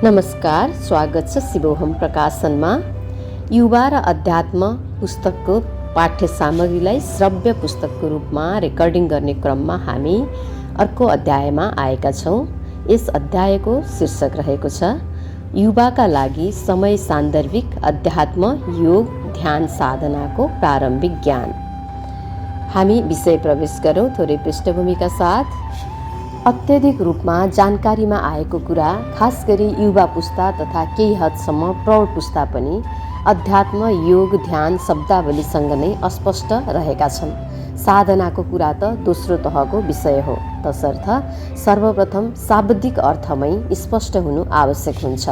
नमस्कार, स्वागत छ शिवोहम प्रकाशनमा। युवा र अध्यात्म पुस्तकको पाठ्य सामग्रीलाई श्रव्य पुस्तकको रूपमा रेकर्डिङ गर्ने क्रममा हामी अर्को अध्यायमा आएका छौँ। यस अध्यायको शीर्षक रहेको छ युवाका लागि समय सान्दर्भिक अध्यात्म योग ध्यान साधनाको प्रारम्भिक ज्ञान। हामी विषय प्रवेश गरौँ थोरै पृष्ठभूमिका साथ। अत्यधिक रूपमा जानकारीमा आएको कुरा, खास गरी युवा पुस्ता तथा केही हदसम्म प्रौढ पुस्ता पनि अध्यात्म योग ध्यान शब्दावलीसँग नै अस्पष्ट रहेका छन्। साधनाको कुरा त दोस्रो तहको विषय हो, तसर्थ सर्वप्रथम शाब्दिक अर्थमै स्पष्ट हुनु आवश्यक हुन्छ।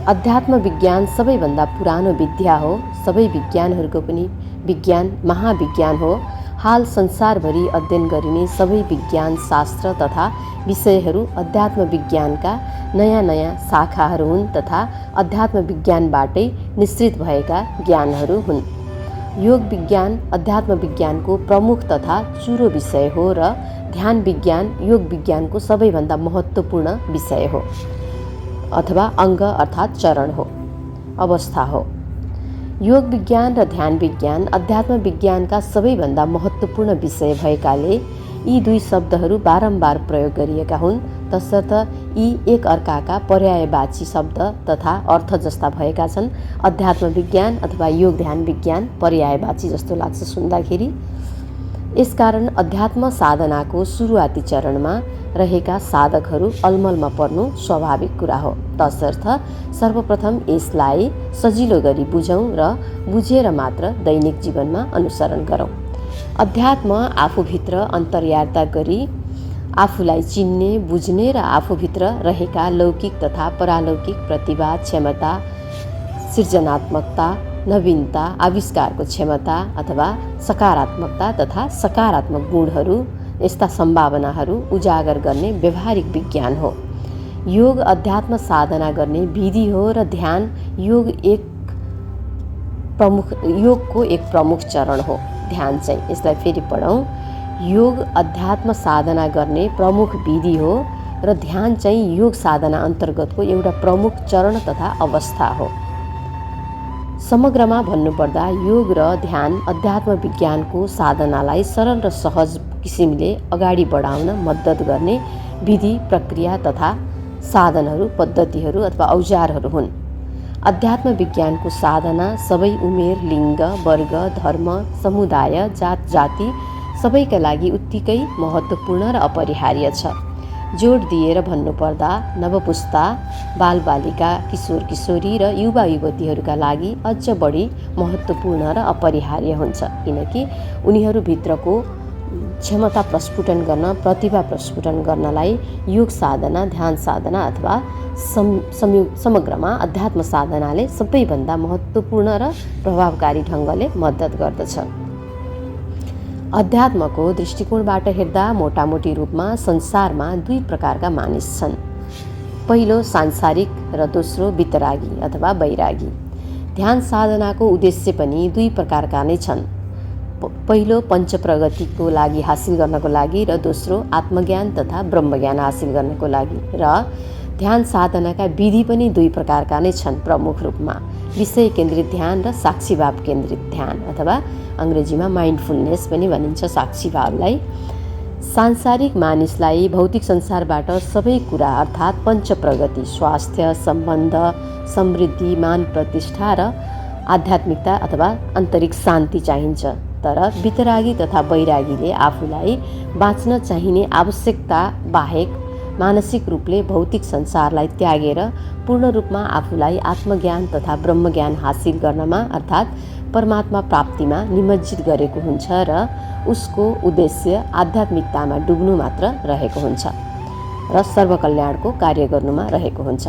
अध्यात्म विज्ञान सबैभन्दा पुरानो विद्या हो। सबै विज्ञानहरूको पनि विज्ञान महाविज्ञान हो। हाल संसारभरि अध्ययन गरिने सबै विज्ञान शास्त्र तथा विषयहरू अध्यात्म विज्ञानका नयाँ नयाँ शाखाहरू हुन् तथा अध्यात्म विज्ञानबाटै निश्चित भएका ज्ञानहरू हुन्। योग विज्ञान अध्यात्म विज्ञानको प्रमुख तथा चुरो विषय हो र ध्यान विज्ञान योग विज्ञानको सबैभन्दा महत्त्वपूर्ण विषय हो अथवा अङ्ग अर्थात् चरण हो, अवस्था हो। योग विज्ञान र ध्यान विज्ञान अध्यात्म विज्ञानका सबैभन्दा महत्त्वपूर्ण विषय भएकाले यी दुई शब्दहरू बारम्बार प्रयोग गरिएका हुन्। तसर्थ यी एक अर्काका पर्यायवाची शब्द तथा अर्थ जस्ता भएका छन्। अध्यात्म विज्ञान अथवा योग ध्यान विज्ञान पर्यायवाची जस्तो लाग्छ सुन्दाखेरि। यसकारण अध्यात्म साधनाको सुरुवाती चरणमा रहेका साधकहरू अलमलमा पर्नु स्वाभाविक कुरा हो। तसर्थ सर्वप्रथम यसलाई सजिलो गरी बुझौँ र बुझेर मात्र दैनिक जीवनमा अनुसरण गरौँ। अध्यात्म आफूभित्र अन्तर्यार्ता गरी आफूलाई चिन्ने बुझ्ने र आफूभित्र रहेका लौकिक तथा परालौकिक प्रतिभा क्षमता सृजनात्मकता नवीनता आविष्कारको क्षमता अथवा सकारात्मकता तथा सकारात्मक गुणहरू यस्ता सम्भावनाहरू उजागर गर्ने व्यवहारिक विज्ञान हो। योग अध्यात्म साधना गर्ने विधि हो र ध्यान योगको एक प्रमुख चरण हो। ध्यान चाहिँ यसलाई फेरि पढौँ। योग अध्यात्म साधना गर्ने प्रमुख विधि हो र ध्यान चाहिँ योग साधना अन्तर्गतको एउटा प्रमुख चरण तथा अवस्था हो। समग्रमा भन्नुपर्दा योग र ध्यान अध्यात्म विज्ञानको साधनालाई सरल र सहज किसिमले अगाडि बढाउन मद्दत गर्ने विधि प्रक्रिया तथा साधनहरू पद्धतिहरू अथवा औजारहरू हुन्। अध्यात्म विज्ञानको साधना सबै उमेर लिङ्ग वर्ग धर्म समुदाय जात जाति सबैका लागि उत्तिकै महत्त्वपूर्ण र अपरिहार्य छ। जोड दिएर भन्नुपर्दा नवपुस्ता बालबालिका किशोर किशोरी र युवा युवतीहरूका लागि अझ बढी महत्त्वपूर्ण र अपरिहार्य हुन्छ, किनकि उनीहरूभित्रको क्षमता प्रस्फुटन गर्न प्रतिभा प्रस्फुटन गर्नलाई योग साधना ध्यान साधना अथवा समग्रमा अध्यात्म साधनाले सबैभन्दा महत्त्वपूर्ण र प्रभावकारी ढङ्गले मद्दत गर्दछ। अध्यात्मको दृष्टिकोणबाट हेर्दा मोटामोटी रूपमा संसारमा दुई प्रकारका मानिस छन्। पहिलो सांसारिक र दोस्रो वितरागी अथवा वैरागी। ध्यान साधनाको उद्देश्य पनि दुई प्रकारका नै छन्। पहिलो पञ्च प्रगतिको लागि हासिल गर्नको लागि र दोस्रो आत्मज्ञान तथा ब्रह्मज्ञान हासिल गर्नको लागि। र ध्यान साधनाका विधि पनि दुई प्रकारका नै छन् प्रमुख रूपमा, विषय केन्द्रित ध्यान र साक्षीभाव केन्द्रित ध्यान अथवा अङ्ग्रेजीमा माइन्डफुलनेस पनि भनिन्छ साक्षीभावलाई। सांसारिक मानिसलाई भौतिक संसारबाट सबै कुरा अर्थात् पञ्च प्रगति स्वास्थ्य सम्बन्ध समृद्धि मान प्रतिष्ठा र आध्यात्मिकता अथवा आन्तरिक शान्ति चाहिन्छ। तर वितरागी तथा वैरागीले आफूलाई बाँच्न चाहिने आवश्यकता बाहेक मानसिक रूपले भौतिक संसारलाई त्यागेर पूर्ण रूपमा आफूलाई आत्मज्ञान तथा ब्रह्मज्ञान हासिल गर्नमा अर्थात् परमात्मा प्राप्तिमा निमज्जित गरेको हुन्छ र उसको उद्देश्य आध्यात्मिकतामा डुब्नु मात्र रहेको हुन्छ र सर्वकल्याणको कार्य गर्नुमा रहेको हुन्छ।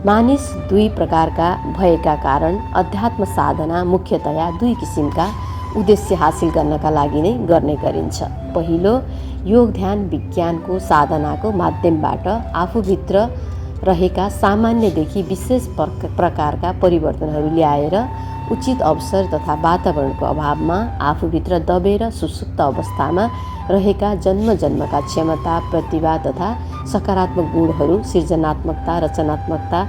मानिस दुई प्रकारका भएका कारण अध्यात्म साधना मुख्यतया दुई किसिमका उद्देश्य हासिल गर्नका लागि नै गर्ने गरिन्छ। पहिलो योग ध्यान विज्ञानको साधनाको माध्यमबाट आफूभित्र रहेका सामान्यदेखि विशेष प्रकारका परिवर्तनहरू ल्याएर उचित अवसर तथा वातावरणको अभावमा आफूभित्र दबेर सुसुप्त अवस्थामा रहेका जन्मजन्मका क्षमता, प्रतिभा तथा सकारात्मक गुणहरू, सृजनात्मकता, रचनात्मकता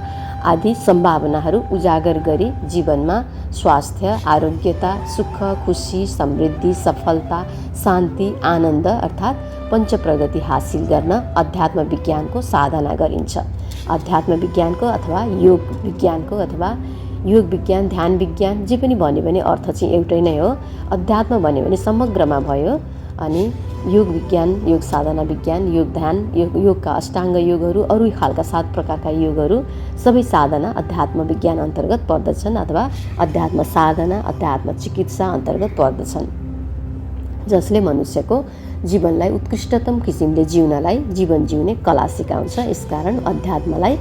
आदि सम्भावनाहरू उजागर गरी जीवनमा स्वास्थ्य, आरोग्यता, सुख, खुशी, समृद्धि, सफलता, शान्ति, आनन्द अर्थात् पञ्चप्रगति हासिल गर्न अध्यात्म विज्ञानको साधना गरिन्छ। अध्यात्म विज्ञानको अथवा योग विज्ञानको अथवा योग विज्ञान, ध्यान विज्ञान जे पनि भन्यो भने अर्थ चाहिँ एउटै नै हो। अध्यात्म भन्यो भने समग्रमा भयो, अनि योग विज्ञान, योग साधना विज्ञान, योग ध्यान, योगका अष्टाङ्ग योगहरू, अरू खालका 7 प्रकारका योगहरू सबै साधना अध्यात्म विज्ञान अन्तर्गत पर्दछन् अथवा अध्यात्म साधना, अध्यात्म चिकित्सा अन्तर्गत पर्दछन्, जसले मनुष्यको जीवनलाई उत्कृष्टतम किसिमले जिउनलाई जीवन जिउने कला सिकाउँछ। यसकारण अध्यात्मलाई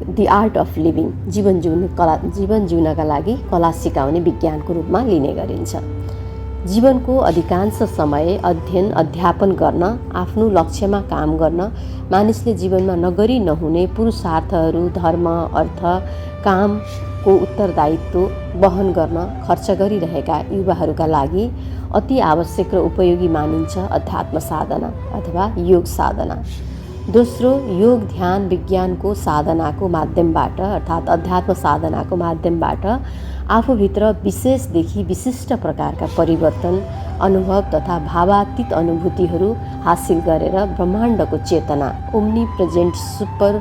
दि आर्ट अफ लिभिङ, जीवन जिउनका लागि कला सिकाउने विज्ञानको रूपमा लिने गरिन्छ। जीवनको अधिकांश समय अध्ययन अध्यापन गर्न, आफ्नो लक्ष्यमा काम गर्न, मानिसले जीवनमा नगरी नहुने पुरुषार्थहरू, धर्म, अर्थ, कामको उत्तरदायित्व वहन गर्न खर्च गरिरहेका युवाहरूका लागि अति आवश्यक र उपयोगी मानिन्छ अध्यात्म साधना अथवा योग साधना। दोस्रो, योग ध्यान विज्ञानको साधनाको माध्यमबाट अर्थात् अध्यात्म साधनाको माध्यमबाट आफूभित्र विशेषदेखि विशिष्ट प्रकारका परिवर्तन, अनुभव तथा भावातीत अनुभूतिहरू हासिल गरेर ब्रह्माण्डको चेतना, ओम्नी प्रेजेन्ट सुपर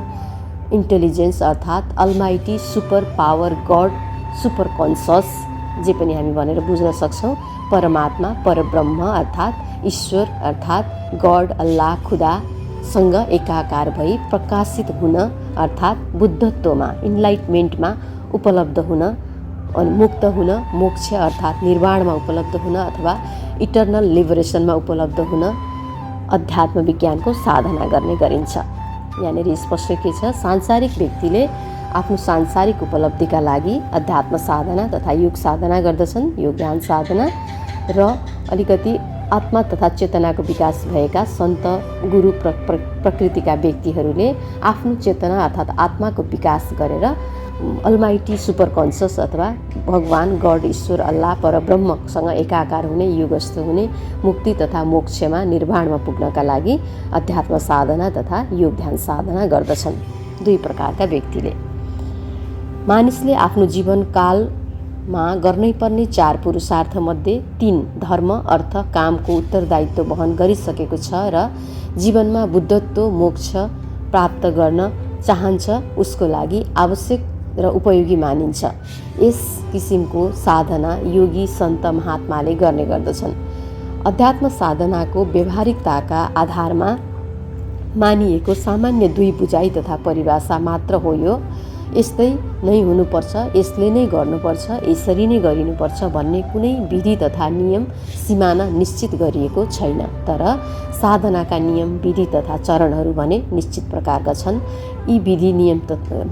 इन्टेलिजेन्स अर्थात् almighty super power god, super conscious जे पनि हामी भनेर बुझ्न सक्छौँ, परमात्मा, परब्रह्म अर्थात् ईश्वर अर्थात् गड, अल्लाह, खुदासँग एकाकार भई प्रकाशित हुन अर्थात् बुद्धत्वमा, इन्लाइटमेन्टमा उपलब्ध हुन, अनि मुक्त हुन, मोक्ष अर्थात् निर्वाणमा उपलब्ध हुन अथवा इटर्नल लिबरेसनमा उपलब्ध हुन अध्यात्म विज्ञानको साधना गर्ने गरिन्छ। यहाँनिर स्पष्ट के छ, सांसारिक व्यक्तिले आफ्नो सांसारिक उपलब्धिका लागि अध्यात्म साधना तथा योग साधना गर्दछन्। योग ध्यान साधना र अलिकति आत्मा तथा चेतनाको विकास भएका सन्त, गुरु प्रकृतिका व्यक्तिहरूले आफ्नो चेतना अर्थात् आत्माको विकास गरेर अलमाइटी सुपर कन्सस अथवा भगवान, गड, ईश्वर, अल्लाह, परब्रह्मसँग एकाकार हुने, योगस्थ हुने, मुक्ति तथा मोक्षमा, निर्वाणमा पुग्नका लागि अध्यात्म साधना तथा योग ध्यान साधना गर्दछन्। 2 प्रकारका व्यक्तिले मानिसले आफ्नो जीवनकालमा गर्नै पर्ने 4 पुरुषार्थमध्ये 3 धर्म, अर्थ, कामको उत्तरदायित्व वहन गरिसकेको छ र जीवनमा बुद्धत्व, मोक्ष प्राप्त गर्न चाहन्छ, उसको लागि आवश्यक र उपयोगी मानिन्छ। यस किसिमको साधना योगी सन्त महात्माले गर्ने गर्दछन्। अध्यात्म साधनाको व्यावहारिकताका आधारमा मानिएको सामान्य 2 बुझाइ तथा परिभाषा मात्र हो यो। यस्तै नै हुनुपर्छ, यसले नै गर्नुपर्छ, यसरी नै गरिनुपर्छ भन्ने कुनै विधि तथा नियम सीमाना निश्चित गरिएको छैन। तर साधनाका नियम, विधि तथा चरणहरू भने निश्चित प्रकारका छन्। यी विधि, नियम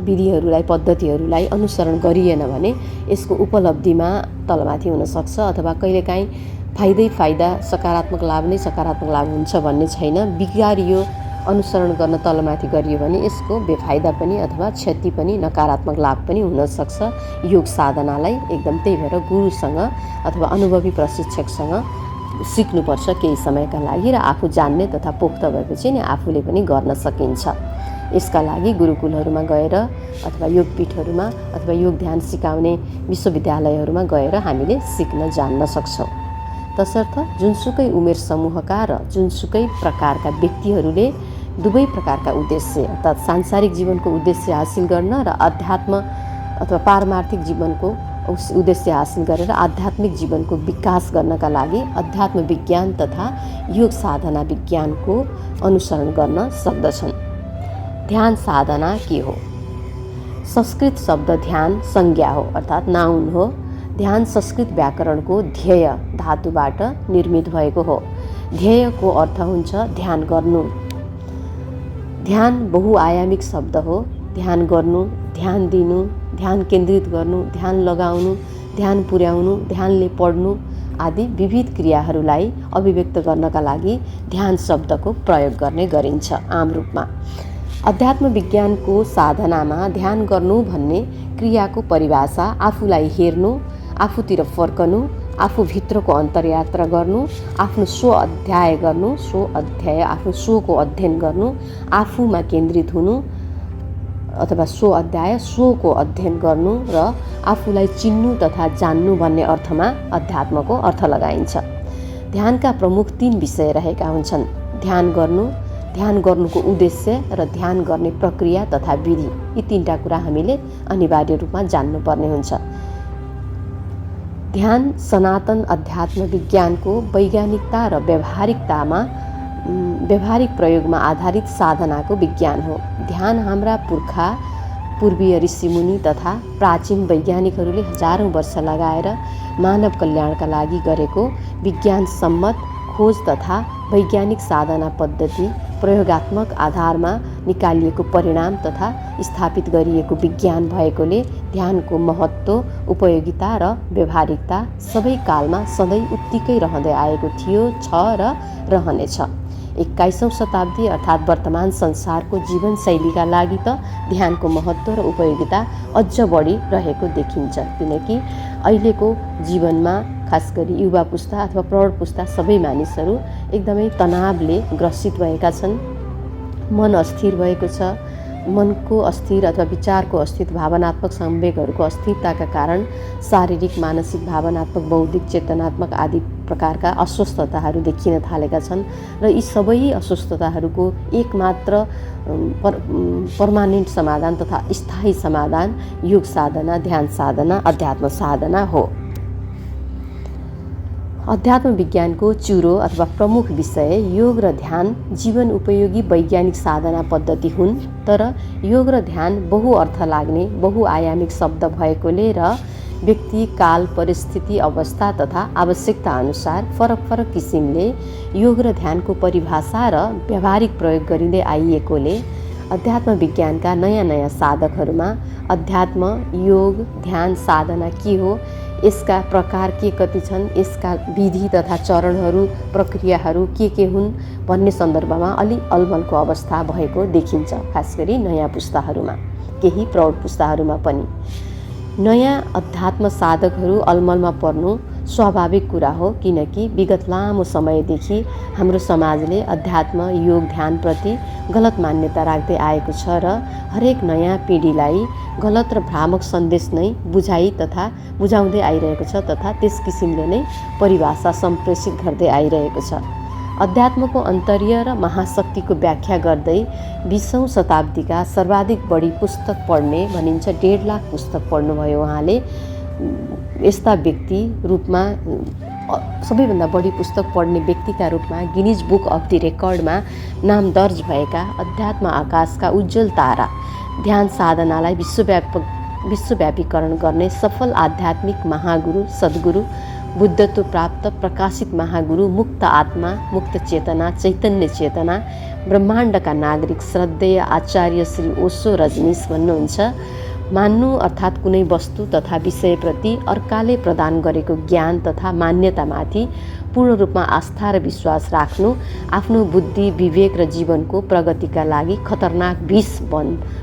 विधिहरूलाई, पद्धतिहरूलाई अनुसरण गरिएन भने यसको उपलब्धिमा तलमाथि हुनसक्छ अथवा कहिलेकाहीँ फाइदा, सकारात्मक लाभ नै सकारात्मक लाभ हुन्छ भन्ने छैन। बिगारियो, अनुसरण गर्न तलमाथि गरियो भने यसको बेफाइदा पनि अथवा क्षति पनि, नकारात्मक लाभ पनि हुनसक्छ। योग साधनालाई एकदम त्यही भएर गुरुसँग अथवा अनुभवी प्रशिक्षकसँग सिक्नुपर्छ केही समयका लागि र आफू जान्ने तथा पोख्त भएपछि नै आफूले पनि गर्न सकिन्छ। यसका लागि गुरुकुलहरूमा गएर अथवा योगपीठहरूमा अथवा योग ध्यान सिकाउने विश्वविद्यालयहरूमा गएर हामीले सिक्न जान्न सक्छौँ। तसर्थ जुनसुकै उमेर समूहका र जुनसुकै प्रकारका व्यक्तिहरूले 2 प्रकारका उद्देश्य अर्थात् सांसारिक जीवनको उद्देश्य हासिल गर्न र अध्यात्म अथवा पारमार्थिक जीवनको उद्देश्य हासिल गरेर आध्यात्मिक जीवनको विकास गर्नका लागि अध्यात्म विज्ञान तथा योग साधना विज्ञानको अनुसरण गर्न सक्दछन्। ध्यान साधना के हो? संस्कृत शब्द ध्यान संज्ञा हो अर्थात् नाउन हो। ध्यान संस्कृत व्याकरणको ध्येय धातुबाट निर्मित भएको हो। ध्येयको अर्थ हुन्छ ध्यान गर्नु। ध्यान बहुआयामिक शब्द हो। ध्यान गर्नु, ध्यान दिनु, ध्यान केन्द्रित गर्नु, ध्यान लगाउनु, ध्यान पुर्याउनु, ध्यानले पढ्नु आदि विविध क्रियाहरूलाई अभिव्यक्त गर्नका लागि ध्यान शब्दको प्रयोग गर्ने गरिन्छ आम रूपमा। अध्यात्म विज्ञानको साधनामा ध्यान गर्नु भन्ने क्रियाको परिभाषा आफूलाई हेर्नु, आफूतिर फर्कनु, आफूभित्रको अन्तर्यात्रा गर्नु, आफ्नो स्व अध्याय गर्नु, आफ्नो स्वको अध्ययन गर्नु, आफूमा केन्द्रित हुनु अथवा स्व अध्याय स्वको अध्ययन गर्नु र आफूलाई चिन्नु तथा जान्नु भन्ने अर्थमा अध्यात्मको अर्थ लगाइन्छ। ध्यानका प्रमुख 3 विषय रहेका हुन्छन्: ध्यान गर्नु, ध्यान गर्नुको उद्देश्य र ध्यान गर्ने प्रक्रिया तथा विधि। यी 3टा कुरा हामीले अनिवार्य रूपमा जान्नुपर्ने हुन्छ। ध्यान सनातन अध्यात्म विज्ञानको वैज्ञानिकता र व्यावहारिक प्रयोगमा आधारित साधनाको विज्ञान हो। ध्यान हाम्रा पूर्वीय ऋषिमुनि तथा प्राचीन वैज्ञानिकहरूले हजारौं वर्ष लगाएर मानव कल्याणका लागि गरेको विज्ञान सम्मत खोज तथा वैज्ञानिक साधना पद्धति, प्रयोगात्मक आधारमा निकालिएको परिणाम तथा स्थापित गरिएको विज्ञान भएकोले ध्यानको महत्त्व, उपयोगिता र व्यावहारिकता सबै कालमा सधैँ उत्तिकै रहँदै आएको थियो, छ र रहनेछ। 21औं शताब्दी अर्थात् वर्तमान संसारको जीवनशैलीका लागि त ध्यानको महत्त्व र उपयोगिता अझ बढी रहेको देखिन्छ, किनकि अहिलेको जीवनमा खास गरी युवा पुस्ता अथवा प्रौढ पुस्ता सबै मानिसहरू एकदमै तनावले ग्रसित भएका छन्। मन अस्थिर भएको छ। मनको अस्थिर अथवा विचारको अस्थिर, भावनात्मक संवेगहरूको अस्थिरताका कारण शारीरिक, मानसिक, भावनात्मक, बौद्धिक, चेतनात्मक आदि प्रकारका अस्वस्थताहरू देखिन थालेका छन् र यी सबै अस्वस्थताहरूको एकमात्र पर्मानेन्ट समाधान तथा स्थायी समाधान योग साधना, ध्यान साधना, अध्यात्म साधना हो। अध्यात्म विज्ञानको चुरो अथवा प्रमुख विषय योग र ध्यान जीवन उपयोगी वैज्ञानिक साधना पद्धति हुन्, तर योग र ध्यान बहुअर्थ लाग्ने बहुआयामिक शब्द भएकोले र व्यक्ति, काल, परिस्थिति, अवस्था तथा आवश्यकता अनुसार फरक किसिमले योग र ध्यानको परिभाषा र व्यावहारिक प्रयोग गरिँदै आइएकोले अध्यात्म विज्ञानका नयाँ साधकहरूमा अध्यात्म, योग, ध्यान साधना के हो, यसका प्रकार के कति छन्, यसका विधि तथा चरणहरू, प्रक्रियाहरू के हुन् भन्ने सन्दर्भमा अलि अलमलको अवस्था भएको देखिन्छ, खास गरी नयाँ पुस्ताहरूमा, केही प्रौढ पुस्ताहरूमा पनि। नयाँ अध्यात्म साधकहरू अलमलमा पर्नु स्वाभाविक कुरा हो, किनकि विगत लामो समयदेखि हाम्रो समाजले अध्यात्म, योग, ध्यानप्रति गलत मान्यता राख्दै आएको छ र हरेक नयाँ पिँढीलाई गलत र भ्रामक सन्देश नै बुझाउँदै आइरहेको छ तथा त्यस किसिमले नै परिभाषा सम्प्रेषित गर्दै आइरहेको छ। अध्यात्मको अन्तर्य र महाशक्तिको व्याख्या गर्दै 20औं शताब्दीका सर्वाधिक बढी पुस्तक पढ्ने भनिन्छ 1.5 लाख पुस्तक पढ्नुभयो उहाँले। यस्ता व्यक्ति रूपमा सबैभन्दा बढी पुस्तक पढ्ने व्यक्तिका रूपमा गिनिज बुक अफ द रेकर्डमा नाम दर्ज भएका अध्यात्म आकाशका उज्जवल तारा, ध्यान साधनालाई विश्वव्यापीकरण गर्ने सफल आध्यात्मिक महागुरु, सद्गुरु, बुद्धत्व प्राप्त प्रकाशित महागुरु, मुक्त आत्मा, मुक्त चेतना, चैतन्य चेतना, ब्रह्माण्डका नागरिक श्रद्धेय आचार्य श्री ओशो रजनीश भन्नुहुन्छ, मान्नु अर्थात् कुनै वस्तु तथा विषयप्रति अर्काले प्रदान गरेको ज्ञान तथा मान्यतामाथि पूर्ण रूपमा आस्था र विश्वास राख्नु आफ्नो बुद्धि, विवेक र जीवनको प्रगतिका लागि खतरनाक विष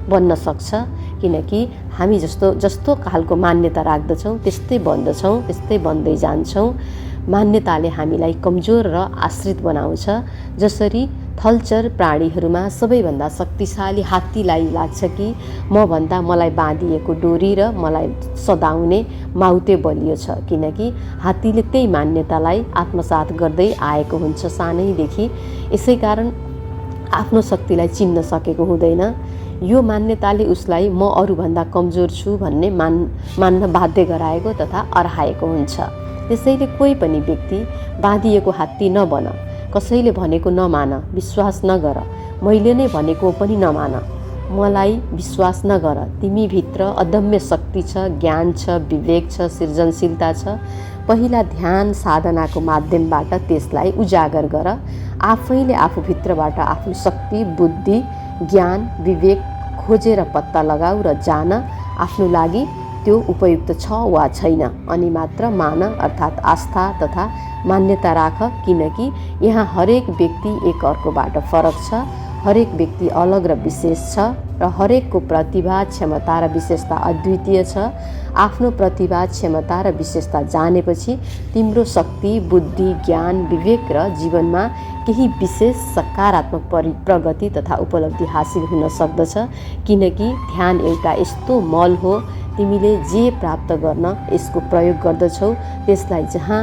बन्न सक्छ, किनकि हामी जस्तो खालको मान्यता राख्दछौँ त्यस्तै बन्दछौँ, त्यस्तै बन्दै जान्छौँ। मान्यताले हामीलाई कमजोर र आश्रित बनाउँछ। जसरी थलचर प्राणीहरूमा सबैभन्दा शक्तिशाली हात्तीलाई लाग्छ कि मभन्दा मलाई बाँधिएको डोरी र मलाई सदाउने माउते बलियो छ, किनकि हात्तीले त्यही मान्यतालाई आत्मसात गर्दै आएको हुन्छ सानैदेखि। यसै कारण आफ्नो शक्तिलाई चिन्न सकेको हुँदैन। यो मान्यताले उसलाई म अरूभन्दा कमजोर छु भन्ने मान्न बाध्य गराएको तथा अराएको हुन्छ। त्यसैले कोही पनि व्यक्ति बाँधिएको हात्ती नबन, कसैले भनेको नमान, विश्वास नगर, मैले नै भनेको पनि नमान, मलाई विश्वास नगर, तिमीभित्र अदम्य शक्ति छ, ज्ञान छ, विवेक छ, सृजनशीलता छ। पहिला ध्यान साधनाको माध्यमबाट त्यसलाई उजागर गर। आफैले आफूभित्रबाट आफ्नो शक्ति, बुद्धि, ज्ञान, विवेक खोजेर पत्ता लगाऊ र जान आफ्नो लागि त्यो उपयुक्त छ वा छैन, अनि मात्र मान अर्थात् आस्था तथा मान्यता राख, किनकि यहाँ हरेक व्यक्ति एक अर्कोबाट फरक छ। हरेक व्यक्ति अलग र विशेष छ र हरेकको प्रतिभा, क्षमता र विशेषता अद्वितीय छ। आफ्नो प्रतिभा, क्षमता र विशेषता जानेपछि तिम्रो शक्ति, बुद्धि, ज्ञान, विवेक र जीवनमा केही विशेष सकारात्मक प्रगति तथा उपलब्धि हासिल हुन सक्दछ। किनकि ध्यान एउटा यस्तो मल हो, तिमीले जे प्राप्त गर्न यसको प्रयोग गर्दछौ त्यसलाई जहाँ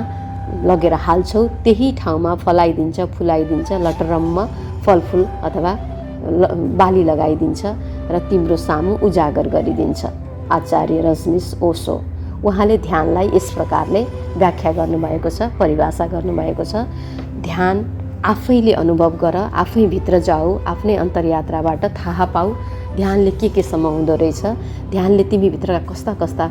लगेर हाल्छौ त्यही ठाउँमा फलाइदिन्छ, फुलाइदिन्छ, लटरम्म फलफुल अथवा बाली लगाइदिन्छ र तिम्रो सामु उजागर गरिदिन्छ। आचार्य रजनीश ओशो उहाँले ध्यानलाई यस प्रकारले व्याख्या गर्नुभएको छ, परिभाषा गर्नुभएको छ। ध्यान आफैले अनुभव गर, आफै भित्र जाऊ, आफ्नै अन्तर्यात्राबाट थाहा पाऊ ध्यानले के समाउँदो रहेछ। ध्यानले तिमीभित्रका कस्ता कस्ता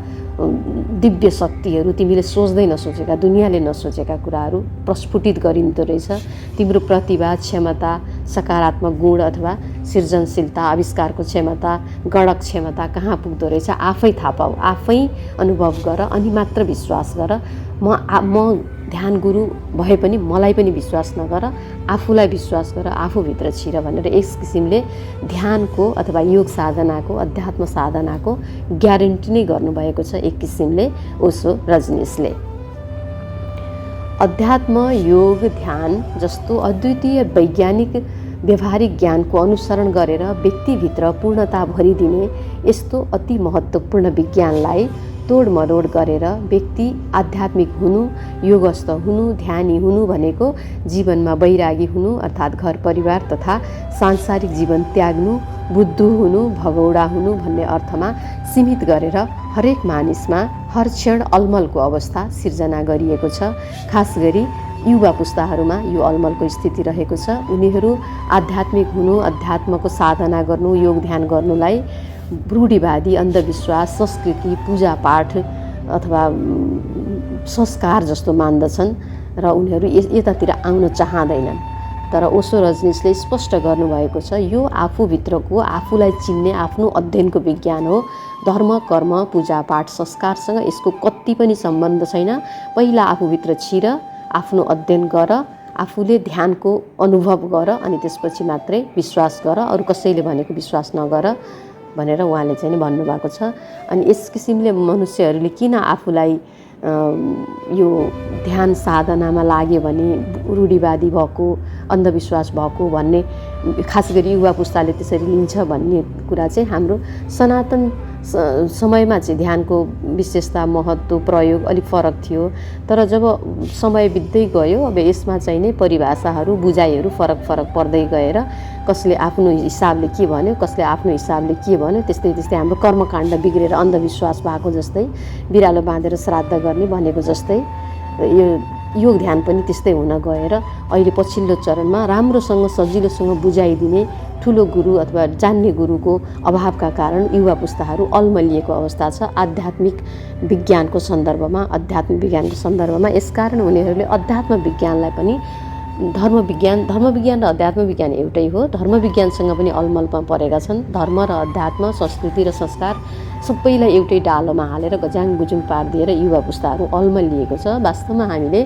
दिव्य शक्तिहरू, तिमीले सोच्दै नसोचेका, दुनियाँले नसोचेका कुराहरू प्रस्फुटित गरिँदो रहेछ। तिम्रो प्रतिभा, क्षमता, सकारात्मक गुण अथवा सृजनशीलता, आविष्कारको क्षमता, गणक क्षमता कहाँ पुग्दो रहेछ आफै थाहा पाऊ, आफै अनुभव गर, अनि मात्र विश्वास गर। म ध्यान गुरु भए पनि मलाई पनि विश्वास नगर, आफूलाई विश्वास गर, आफूभित्र छिर भनेर यस किसिमले ध्यानको अथवा योग साधनाको, अध्यात्म साधनाको ग्यारेन्टी नै गर्नुभएको छ एक किसिमले ओशो रजनीशले। अध्यात्म, योग, ध्यान जस्तो अद्वितीय वैज्ञानिक व्यवहारिक ज्ञानको अनुसरण गरेर व्यक्तिभित्र पूर्णता भरिदिने यस्तो अति महत्त्वपूर्ण विज्ञानलाई तोडमरोड गरेर व्यक्ति आध्यात्मिक हुनु, योगस्थ हुनु, ध्यानी हुनु भनेको जीवनमा वैरागी हुनु अर्थात् घर परिवार तथा सांसारिक जीवन त्याग्नु, बुद्धु हुनु, भगौडा हुनु भन्ने अर्थमा सीमित गरेर हरेक मानिसमा हर क्षण अलमलको अवस्था सिर्जना गरिएको छ। खास गरी युवा पुस्ताहरूमा यो अलमलको स्थिति रहेको छ। उनीहरू आध्यात्मिक हुनु, अध्यात्मको साधना गर्नु, योग ध्यान गर्नुलाई रूढिवादी, अन्धविश्वास, संस्कृति, पूजापाठ अथवा संस्कार जस्तो मान्दछन् र उनीहरू यतातिर आउन चाहँदैनन्। तर ओशो रजनीशले स्पष्ट गर्नुभएको छ, यो आफूभित्रको, आफूलाई चिन्ने आफ्नो अध्ययनको विज्ञान हो। धर्म, कर्म, पूजापाठ, संस्कारसँग यसको कति पनि सम्बन्ध छैन। पहिला आफूभित्र छिर, आफ्नो अध्ययन गर, आफूले ध्यानको अनुभव गर, अनि त्यसपछि मात्रै विश्वास गर, अरू कसैले भनेको विश्वास नगर भनेर उहाँले चाहिँ भन्नुभएको छ। अनि यस किसिमले मनुष्यहरूले किन आफूलाई यो ध्यान साधनामा लाग्यो भने रूढिवादी भएको, अन्धविश्वास भएको भन्ने खास गरी युवा पुस्ताले त्यसरी लिन्छ भन्ने कुरा चाहिँ हाम्रो सनातन समयमा चाहिँ ध्यानको विशेषता, महत्त्व, प्रयोग अलिक फरक थियो। तर जब समय बित्दै गयो अब यसमा चाहिँ नै परिभाषाहरू, बुझाइहरू फरक फरक पर्दै गएर कसले आफ्नो हिसाबले के भन्यो, कसले आफ्नो हिसाबले के भन्यो, त्यस्तै त्यस्तै हाम्रो कर्मकाण्ड बिग्रेर अन्धविश्वास भएको जस्तै, बिरालो बाँधेर श्राद्ध गर्ने भनेको जस्तै यो योग ध्यान पनि त्यस्तै हुन गएर अहिले पछिल्लो चरणमा राम्रोसँग सजिलोसँग बुझाइदिने ठुलो गुरु अथवा जान्ने गुरुको अभावका कारण युवा पुस्ताहरू अल्मलिएको अवस्था छ आध्यात्मिक विज्ञानको सन्दर्भमा, अध्यात्म विज्ञानको सन्दर्भमा। यसकारण उनीहरूले अध्यात्म विज्ञानलाई पनि धर्म विज्ञान र अध्यात्म विज्ञान एउटै हो, धर्म विज्ञानसँग पनि अलमलमा परेका छन्। धर्म र अध्यात्म, संस्कृति र संस्कार सबैलाई एउटै डालोमा हालेर गजाङ गुजुङ पारिदिएर युवा पुस्ताहरू अल्मलिएको छ। वास्तवमा हामीले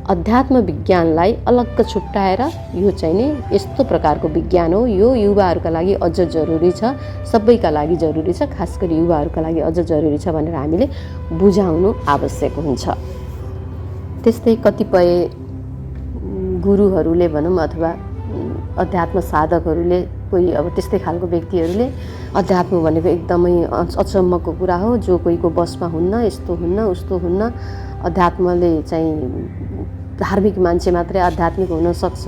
अध्यात्म विज्ञानलाई अलग्ग छुट्याएर यो चाहिँ नि यस्तो प्रकारको विज्ञान हो, यो युवाहरूका लागि अझ जरुरी छ, सबैका लागि जरुरी छ, खास गरी युवाहरूका लागि अझ जरुरी छ भनेर हामीले बुझाउनु आवश्यक हुन्छ। त्यस्तै कतिपय गुरुहरूले भनौँ अथवा अध्यात्म साधकहरूले, कोही अब त्यस्तै खालको व्यक्तिहरूले अध्यात्म भनेको एकदमै अचम्मको कुरा हो, जो कोहीको बसमा हुन्न, यस्तो हुन्न, उस्तो हुन्न, अध्यात्मले चाहिँ धार्मिक मान्छे मात्रै आध्यात्मिक हुनसक्छ,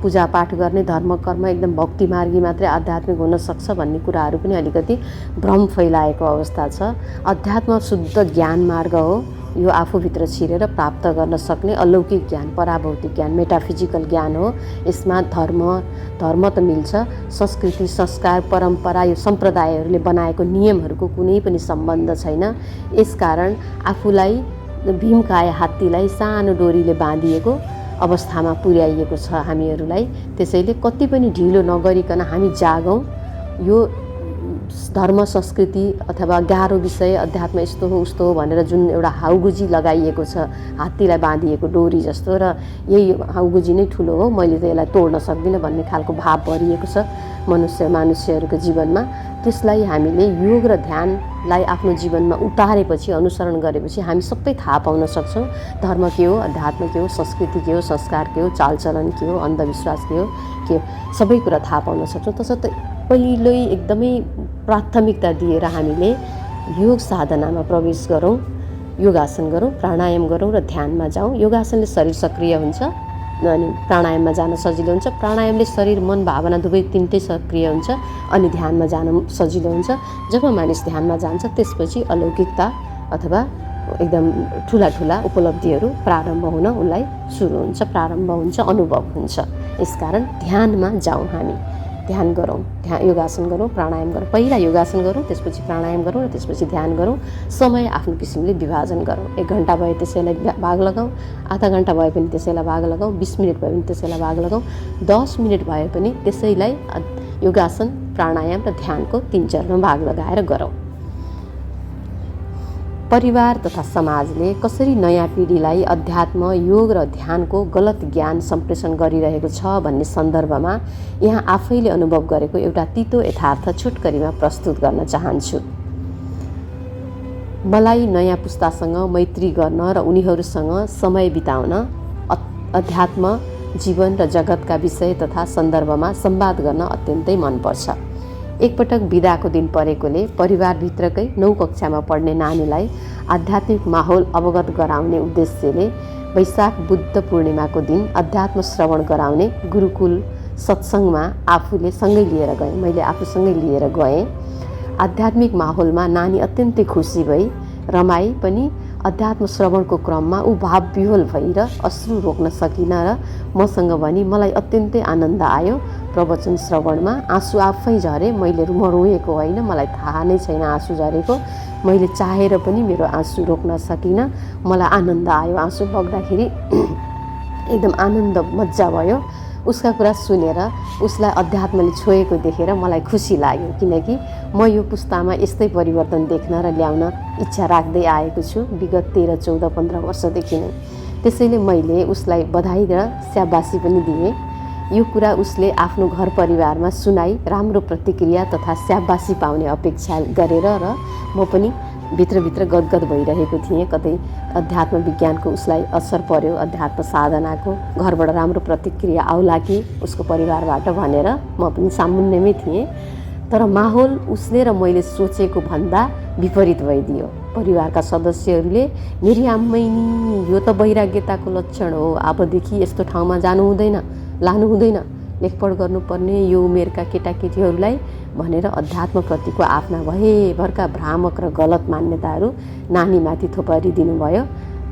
पूजापाठ गर्ने, धर्म कर्म एकदम भक्ति मार्गी मात्रै आध्यात्मिक हुनसक्छ भन्ने कुराहरू पनि अलिकति भ्रम फैलाएको अवस्था छ। अध्यात्म शुद्ध ज्ञान मार्ग हो, यो आफूभित्र छिरेर प्राप्त गर्न सक्ने अलौकिक ज्ञान, पराभौतिक ज्ञान, मेटाफिजिकल ज्ञान हो। यसमा धर्म त मिल्छ, संस्कृति, संस्कार, परम्परा, यो सम्प्रदायहरूले बनाएको नियमहरूको कुनै पनि सम्बन्ध छैन। यसकारण आफूलाई भीमकाय हात्तीलाई सानो डोरीले बाँधिएको अवस्थामा पुर्याइएको छ हामीहरूलाई। त्यसैले कति पनि ढिलो नगरिकन हामी जागौँ, यो धर्म संस्कृति अथवा गाह्रो विषय अध्यात्म यस्तो हो उस्तो हो भनेर जुन एउटा हाउगुजी लगाइएको छ, हात्तीलाई बाँधिएको डोरी जस्तो, र यही हाउगुजी नै ठुलो हो, मैले त यसलाई तोड्न सक्दिनँ भन्ने खालको भाव भरिएको छ मानुष्यहरूको जीवनमा। त्यसलाई हामीले योग र ध्यानलाई आफ्नो जीवनमा उतारेपछि, अनुसरण गरेपछि हामी सबै थाहा पाउन सक्छौँ। धर्म के हो, अध्यात्म के हो, संस्कृति के हो, संस्कार के हो, चालचलन के हो, अन्धविश्वास के हो, सबै कुरा थाहा पाउन सक्छौँ। तसर्थ पहिल्यै एकदमै प्राथमिकता दिएर हामीले योग साधनामा प्रवेश गरौँ, योगासन गरौँ, प्राणायाम गरौँ र ध्यानमा जाउँ। योगासनले शरीर सक्रिय हुन्छ अनि प्राणायाममा जान सजिलो हुन्छ, प्राणायामले शरीर मन भावना दुवै तिनटै सक्रिय हुन्छ अनि ध्यानमा जान सजिलो हुन्छ। जब मानिस ध्यानमा जान्छ त्यसपछि अलौकिकता अथवा एकदम ठुला ठुला उपलब्धिहरू प्रारम्भ हुन उसलाई सुरु हुन्छ, प्रारम्भ हुन्छ, अनुभव हुन्छ। यसकारण ध्यानमा जाउँ, हामी ध्यान गरौँ, योगासन गरौँ, प्राणायाम गरौँ। पहिला योगासन गरौँ, त्यसपछि प्राणायाम गरौँ र त्यसपछि ध्यान गरौँ। समय आफ्नो किसिमले विभाजन गरौँ। 1 घन्टा भए त्यसैलाई भाग लगाउँ, आधा घन्टा भए पनि त्यसैलाई भाग लगाउँ, 20 मिनट भए पनि त्यसैलाई भाग लगाउँ, 10 मिनट भए पनि त्यसैलाई योगासन, प्राणायाम र ध्यानको 3 चरणमा भाग लगाएर गरौँ। परिवार तथा समाजले कसरी नयाँ पिँढीलाई अध्यात्म, योग र ध्यानको गलत ज्ञान सम्प्रेषण गरिरहेको छ भन्ने सन्दर्भमा यहाँ आफैले अनुभव गरेको एउटा तितो यथार्थ छोटकरीमा प्रस्तुत गर्न चाहन्छु। मलाई नयाँ पुस्तासँग मैत्री गर्न र उनीहरूसँग समय बिताउन, अध्यात्म, जीवन र जगतका विषय तथा सन्दर्भमा संवाद गर्न अत्यन्तै मनपर्छ। एकपटक बिदाको दिन परेकोले परिवारभित्रकै 9 कक्षामा पढ्ने नानीलाई आध्यात्मिक माहौल अवगत गराउने उद्देश्यले वैशाख बुद्ध पूर्णिमाको दिन अध्यात्म श्रवण गराउने गुरुकुल सत्सङ्गमा मैले आफूसँगै लिएर गएँ। आध्यात्मिक माहौलमा नानी अत्यन्तै खुसी भई रमाई पनि अध्यात्म श्रवणको क्रममा ऊ भावविह्वल भएर अश्रु रोक्न सकिन र मसँग भनी मलाई अत्यन्तै आनन्द आयो। प्रवचन श्रवणमा आँसु आफै झरे। मैले रोएको होइन, मलाई थाहा नै छैन आँसु झरेको। मैले चाहेर पनि मेरो आँसु रोक्न सकिनँ। मलाई आनन्द आयो, आँसु बग्दाखेरि एकदम आनन्द मजा भयो। उसका कुरा सुनेर उसलाई अध्यात्मले छोएको देखेर मलाई खुसी लाग्यो, किनकि म यो पुस्तामा यस्तै परिवर्तन देख्न र ल्याउन इच्छा राख्दै आएको छु विगत 13, 14, 15 वर्षदेखि नै। त्यसैले मैले उसलाई बधाई र स्याबासी पनि दिएँ। यो कुरा उसले आफ्नो घर परिवारमा सुनाई राम्रो प्रतिक्रिया तथा स्याबासी पाउने अपेक्षा गरेर र म पनि भित्रभित्र गदगद भइरहेको थिएँ। कतै अध्यात्म विज्ञानको उसलाई असर पर्यो, अध्यात्म साधनाको घरबाट राम्रो प्रतिक्रिया आउला कि उसको परिवारबाट भनेर म पनि सामुन्नेमै थिएँ। तर माहौल उसले र मैले सोचेको भन्दा विपरीत भइदियो। परिवारका सदस्यहरूले मेरी आम्मै नि यो त वैराग्यताको लक्षण हो, अबदेखि यस्तो ठाउँमा जानु हुँदैन, लानु हुँदैन, लेखपढ गर्नुपर्ने यो उमेरका केटाकेटीहरूलाई भनेर अध्यात्मप्रतिको आफ्ना भयभरका भ्रामक र गलत मान्यताहरू नानीमाथि थोपरिदिनु भयो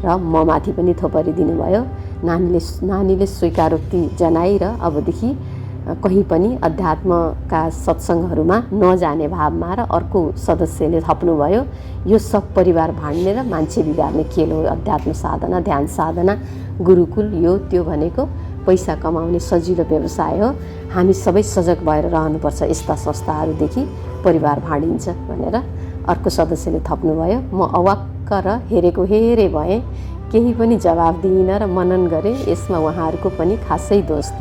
र म माथि पनि थोपरिदिनु भयो। नानीले स्वीकारोक्ति जनाई र अबदेखि कहीँ पनि अध्यात्मका सत्सङ्गहरूमा नजाने भावमा र अर्को सदस्यले थप्नुभयो, यो सब परिवार भाँड्ने र मान्छे बिगार्ने खेल हो अध्यात्म साधना, ध्यान साधना, गुरुकुल, यो त्यो भनेको पैसा कमाउने सजिलो व्यवसाय हो। हामी सबै सजग भएर रहनुपर्छ, यस्ता संस्थाहरूदेखि परिवार भाँडिन्छ भनेर अर्को सदस्यले थप्नुभयो। म अवाक्क र हेरेको हेरे भएँ, केही पनि जवाफ दिइनँ र मनन गरेँ यसमा उहाँहरूको पनि खासै दोष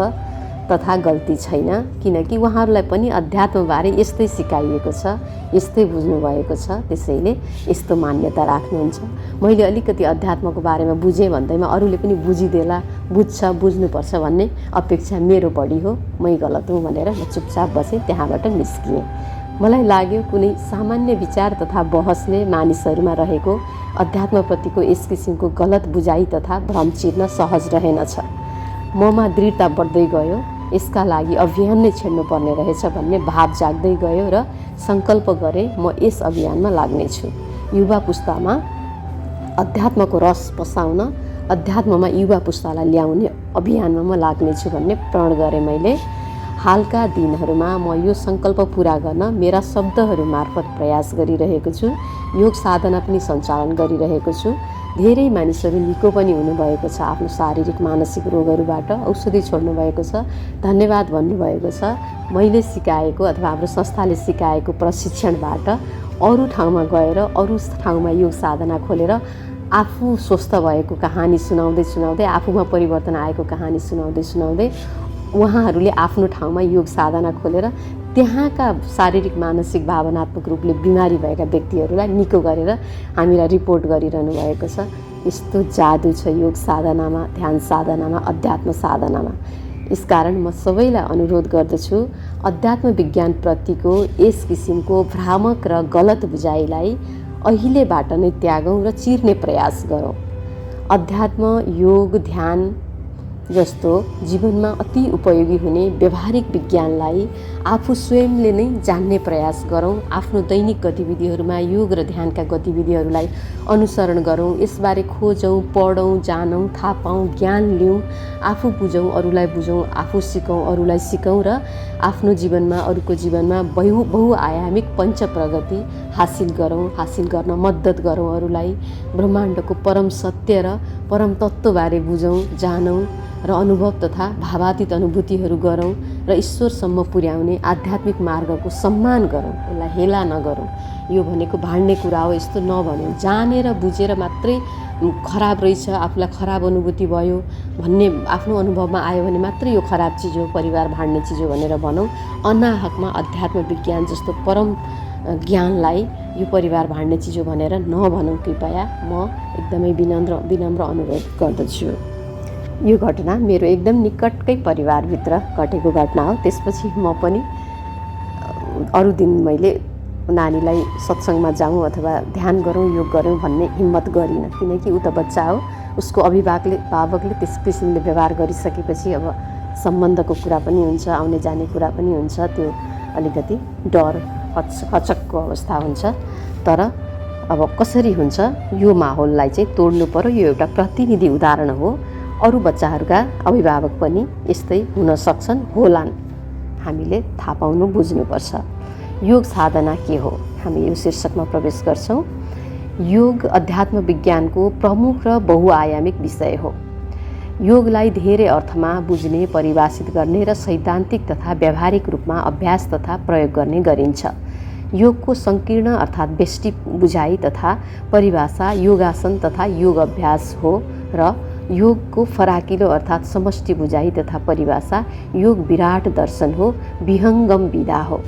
तथा गल्ती छैन, किनकि उहाँहरूलाई पनि अध्यात्मबारे यस्तै सिकाइएको छ, यस्तै बुझ्नुभएको छ, त्यसैले यस्तो मान्यता राख्नुहुन्छ। मैले अलिकति अध्यात्मको बारेमा बुझेँ भन्दैमा अरूले पनि बुझिदेला, बुझ्नुपर्छ भन्ने अपेक्षा मेरो बढी हो। मै गलत हुँ भनेर म चुपचाप बसेँ, त्यहाँबाट निस्किएँ। मलाई लाग्यो कुनै सामान्य विचार तथा बहसले मानिसहरूमा रहेको अध्यात्मप्रतिको यस किसिमको गलत बुझाइ तथा भ्रम चिर्न सहज रहेनछ। ममा दृढता बढ्दै गयो, यसका लागि अभियान नै छेड्नुपर्ने रहेछ भन्ने भाव जाग्दै गयो र सङ्कल्प गरेँ म यस अभियानमा लाग्नेछु। युवा पुस्तामा अध्यात्मको रस पसाउन, अध्यात्ममा युवा पुस्तालाई ल्याउने अभियानमा म लाग्नेछु भन्ने प्रण गरेँ मैले। हालका दिनहरूमा म यो सङ्कल्प पुरा गर्न मेरा शब्दहरू मार्फत प्रयास गरिरहेको छु। योग साधना पनि सञ्चालन गरिरहेको छु। धेरै मानिसहरू निको पनि हुनुभएको छ आफ्नो शारीरिक मानसिक रोगहरूबाट, औषधि छोड्नुभएको छ, धन्यवाद भन्नुभएको छ। मैले सिकाएको अथवा हाम्रो संस्थाले सिकाएको प्रशिक्षणबाट अरू ठाउँमा गएर अरू ठाउँमा योग साधना खोलेर आफू स्वस्थ भएको कहानी सुनाउँदै आफूमा परिवर्तन आएको कहानी सुनाउँदै उहाँहरूले आफ्नो ठाउँमा योग साधना खोलेर त्यहाँका शारीरिक मानसिक भावनात्मक रूपले बिमारी भएका व्यक्तिहरूलाई निको गरेर हामीलाई रिपोर्ट गरिरहनु भएको छ। यस्तो जादु छ योग साधनामा, ध्यान साधनामा, अध्यात्म साधनामा। यसकारण म सबैलाई अनुरोध गर्दछु, अध्यात्म विज्ञानप्रतिको यस किसिमको भ्रामक र गलत बुझाइलाई अहिलेबाट नै त्यागौँ र चिर्ने प्रयास गरौँ। अध्यात्म, योग, ध्यान जस्तो जीवनमा अति उपयोगी हुने व्यवहारिक विज्ञानलाई आफू स्वयंले नै जान्ने प्रयास गरौँ। आफ्नो दैनिक गतिविधिहरूमा योग र ध्यानका गतिविधिहरूलाई अनुसरण गरौँ। यसबारे खोजौँ, पढौँ, जानौँ, थाहा पाऊँ, ज्ञान लिऊँ, आफू बुझौँ, अरूलाई बुझौँ, आफू सिकौँ, अरूलाई सिकौँ र आफ्नो जीवनमा, अरूको जीवनमा बहुआयामिक पञ्च प्रगति हासिल गरौँ, हासिल गर्न मद्दत गरौँ। अरूलाई ब्रह्माण्डको परम सत्य र परम तत्त्वबारे बुझौँ, जानौँ र अनुभव तथा भावातीत अनुभूतिहरू गरौँ र ईश्वरसम्म पुर्याउने आध्यात्मिक मार्गको सम्मान गरौँ। यसलाई हेला नगरौँ। यो भनेको भाड्ने कुरा हो यस्तो नभनौँ। जानेर बुझेर मात्रै खराब रहेछ, आफूलाई खराब अनुभूति भयो भन्ने आफ्नो अनुभवमा आयो भने मात्रै यो खराब चिज हो, परिवार भाड्ने चिज हो भनेर भनौँ। अनाहकमा अध्यात्म विज्ञान जस्तो परम ज्ञानलाई यो परिवार भाड्ने चिज हो भनेर नभनौँ। कृपया म एकदमै विनम्र अनुरोध गर्दछु। यो घटना मेरो एकदम निकटकै परिवारभित्र घटेको घटना हो। त्यसपछि म पनि अरू दिन मैले नानीलाई सत्सङ्गमा जाउँ अथवा ध्यान गरौँ, योग गरौँ भन्ने हिम्मत गरिनँ, किनकि ऊ त बच्चा हो। उसको अभिभावकले त्यस किसिमले व्यवहार गरिसकेपछि अब सम्बन्धको कुरा पनि हुन्छ, आउने जाने कुरा पनि हुन्छ, त्यो अलिकति डर हचकको अवस्था हुन्छ। तर अब कसरी हुन्छ, यो माहौललाई चाहिँ तोड्नु पर्यो। यो एउटा प्रतिनिधि उदाहरण हो। अरू बच्चाहरूका अभिभावक पनि यस्तै हुन सक्छन्, होलान्। हामीले थाहा पाउनु बुझ्नुपर्छ। योग साधना के हो, हामी यो शीर्षकमा प्रवेश गर्छौँ। योग अध्यात्म विज्ञानको प्रमुख र बहुआयामिक विषय हो। योगलाई धेरै अर्थमा बुझ्ने, परिभाषित गर्ने र सैद्धान्तिक तथा व्यावहारिक रूपमा अभ्यास तथा प्रयोग गर्ने गरिन्छ। योगको सङ्कीर्ण अर्थात् व्यष्टि बुझाइ तथा परिभाषा योगासन तथा योग अभ्यास हो र योगको फराकिलो अर्थात् समष्टि बुझाइ तथा परिभाषा योग विराट दर्शन हो, विहङ्गम विधा हो।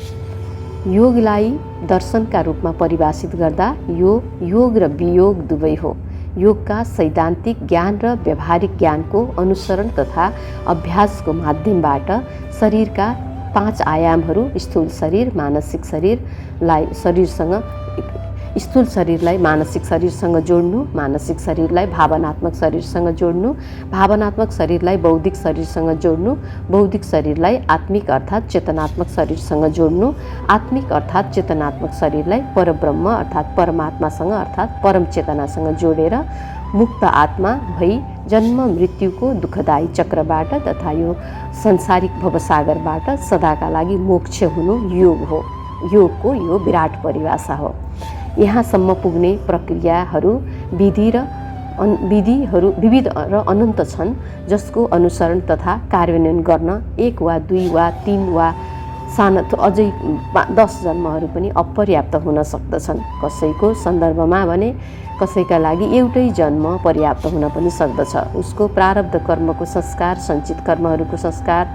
योगलाई दर्शनका रूपमा परिभाषित गर्दा यो योग र वियोग दुवै हो। योगका सैद्धान्तिक ज्ञान र व्यावहारिक ज्ञानको अनुसरण तथा अभ्यासको माध्यमबाट शरीरका 5 आयामहरू स्थूल शरीर, मानसिक शरीरलाई मानसिक शरीरसँग जोड्नु, मानसिक शरीरलाई भावनात्मक शरीरसँग जोड्नु, भावनात्मक शरीरलाई बौद्धिक शरीरसँग जोड्नु, बौद्धिक शरीरलाई आत्मिक अर्थात् चेतनात्मक शरीरसँग जोड्नु, आत्मिक अर्थात् चेतनात्मक शरीरलाई परब्रह्म अर्थात् परमात्मासँग अर्थात् परम चेतनासँग जोडेर मुक्त आत्मा भई जन्म मृत्युको दुःखदायी चक्रबाट तथा यो संसारिक भवसागरबाट सदाका लागि मोक्ष हुनु योग हो। योगको यो विराट परिभाषा हो। यहाँसम्म पुग्ने प्रक्रियाहरू विविध र अनन्त छन्, जसको अनुसरण तथा कार्यान्वयन गर्न 1 वा 2 वा 3 वा साना अझै 10 जन्महरू पनि अपर्याप्त हुन सक्दछन्। कसैको सन्दर्भमा भने कसैका लागि एउटै जन्म पर्याप्त हुन पनि सक्दछ। उसको प्रारब्ध कर्मको संस्कार, सञ्चित कर्महरूको संस्कार